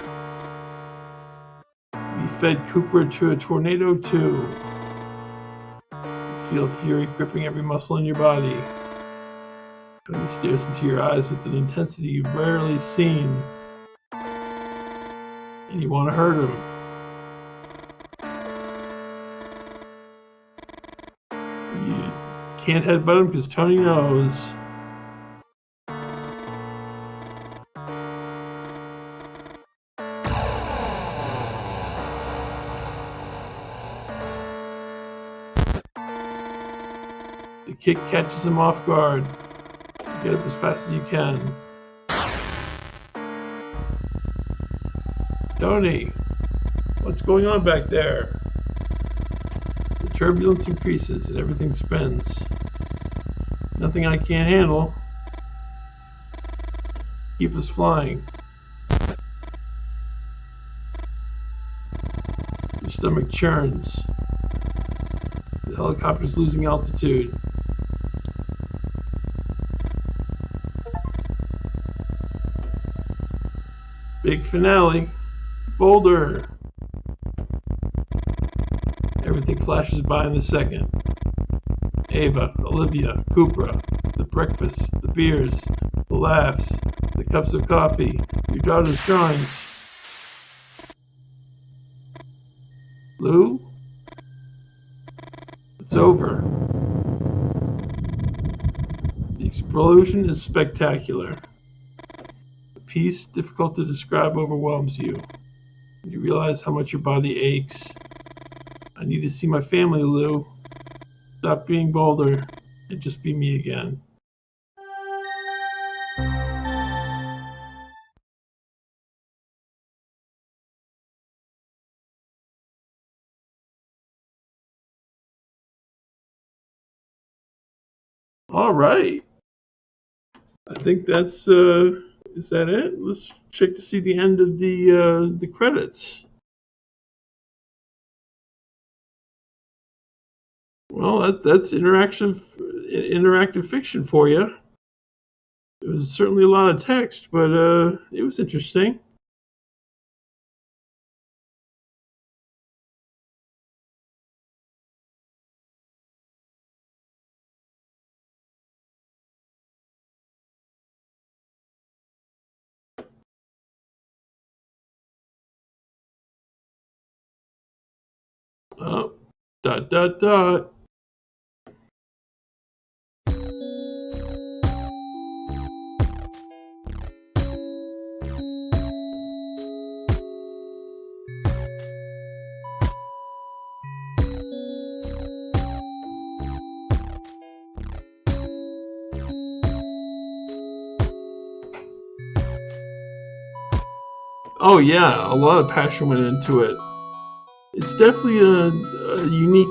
We fed Kupra to a tornado too. You feel fury gripping every muscle in your body. Tony stares into your eyes with an intensity you've rarely seen. And you want to hurt him. You can't headbutt him because Tony knows. The kick catches him off guard. Get up as fast as you can. Tony, what's going on back there? The turbulence increases and everything spins. Nothing I can't handle. Keep us flying. Your stomach churns. The helicopter's losing altitude. Big finale. Boulder. Everything flashes by in a second. Ava, Olivia, Kupra, the breakfast, the beers, the laughs, the cups of coffee, your daughter's drawings. Lou? It's over. The explosion is spectacular. The peace, difficult to describe, overwhelms you. You realize how much your body aches. I need to see my family, Lou. Stop being Boulder and just be me again. All right. I think that's is that it? Let's check to see the end of the credits. Well, that's interactive fiction for you. It was certainly a lot of text, but it was interesting. Oh, ... Oh yeah, a lot of passion went into it. It's definitely a unique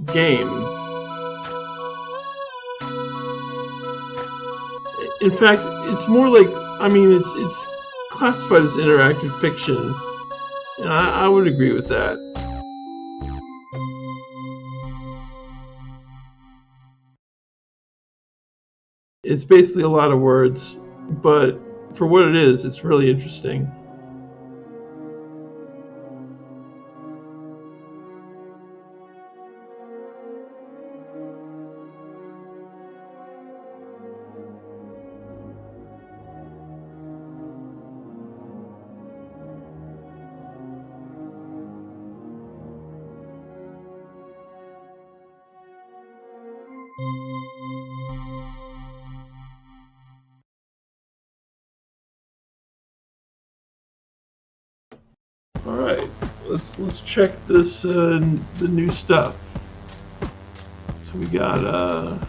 game. In fact, it's more like, I mean, it's classified as interactive fiction. And I would agree with that. It's basically a lot of words, but for what it is, it's really interesting. All right, let's check this the new stuff. So we got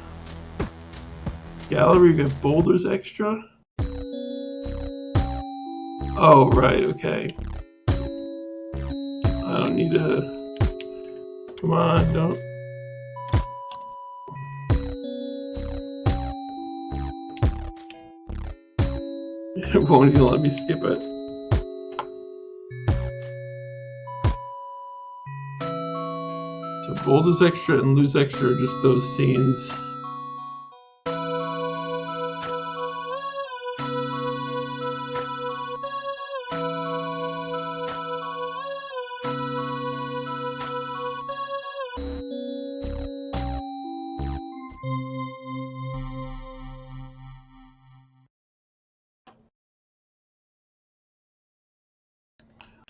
gallery, we got Boulders Extra. Oh, right, okay. I don't need to... Come on, don't... It won't even let me skip it. So bold is extra and lose extra are just those scenes.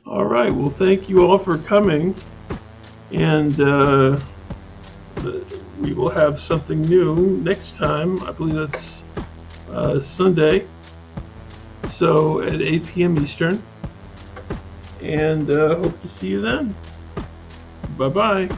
All right, well, thank you all for coming, and we will have something new next time. I believe that's Sunday, so at 8 p.m. Eastern, and hope to see you then. Bye-bye.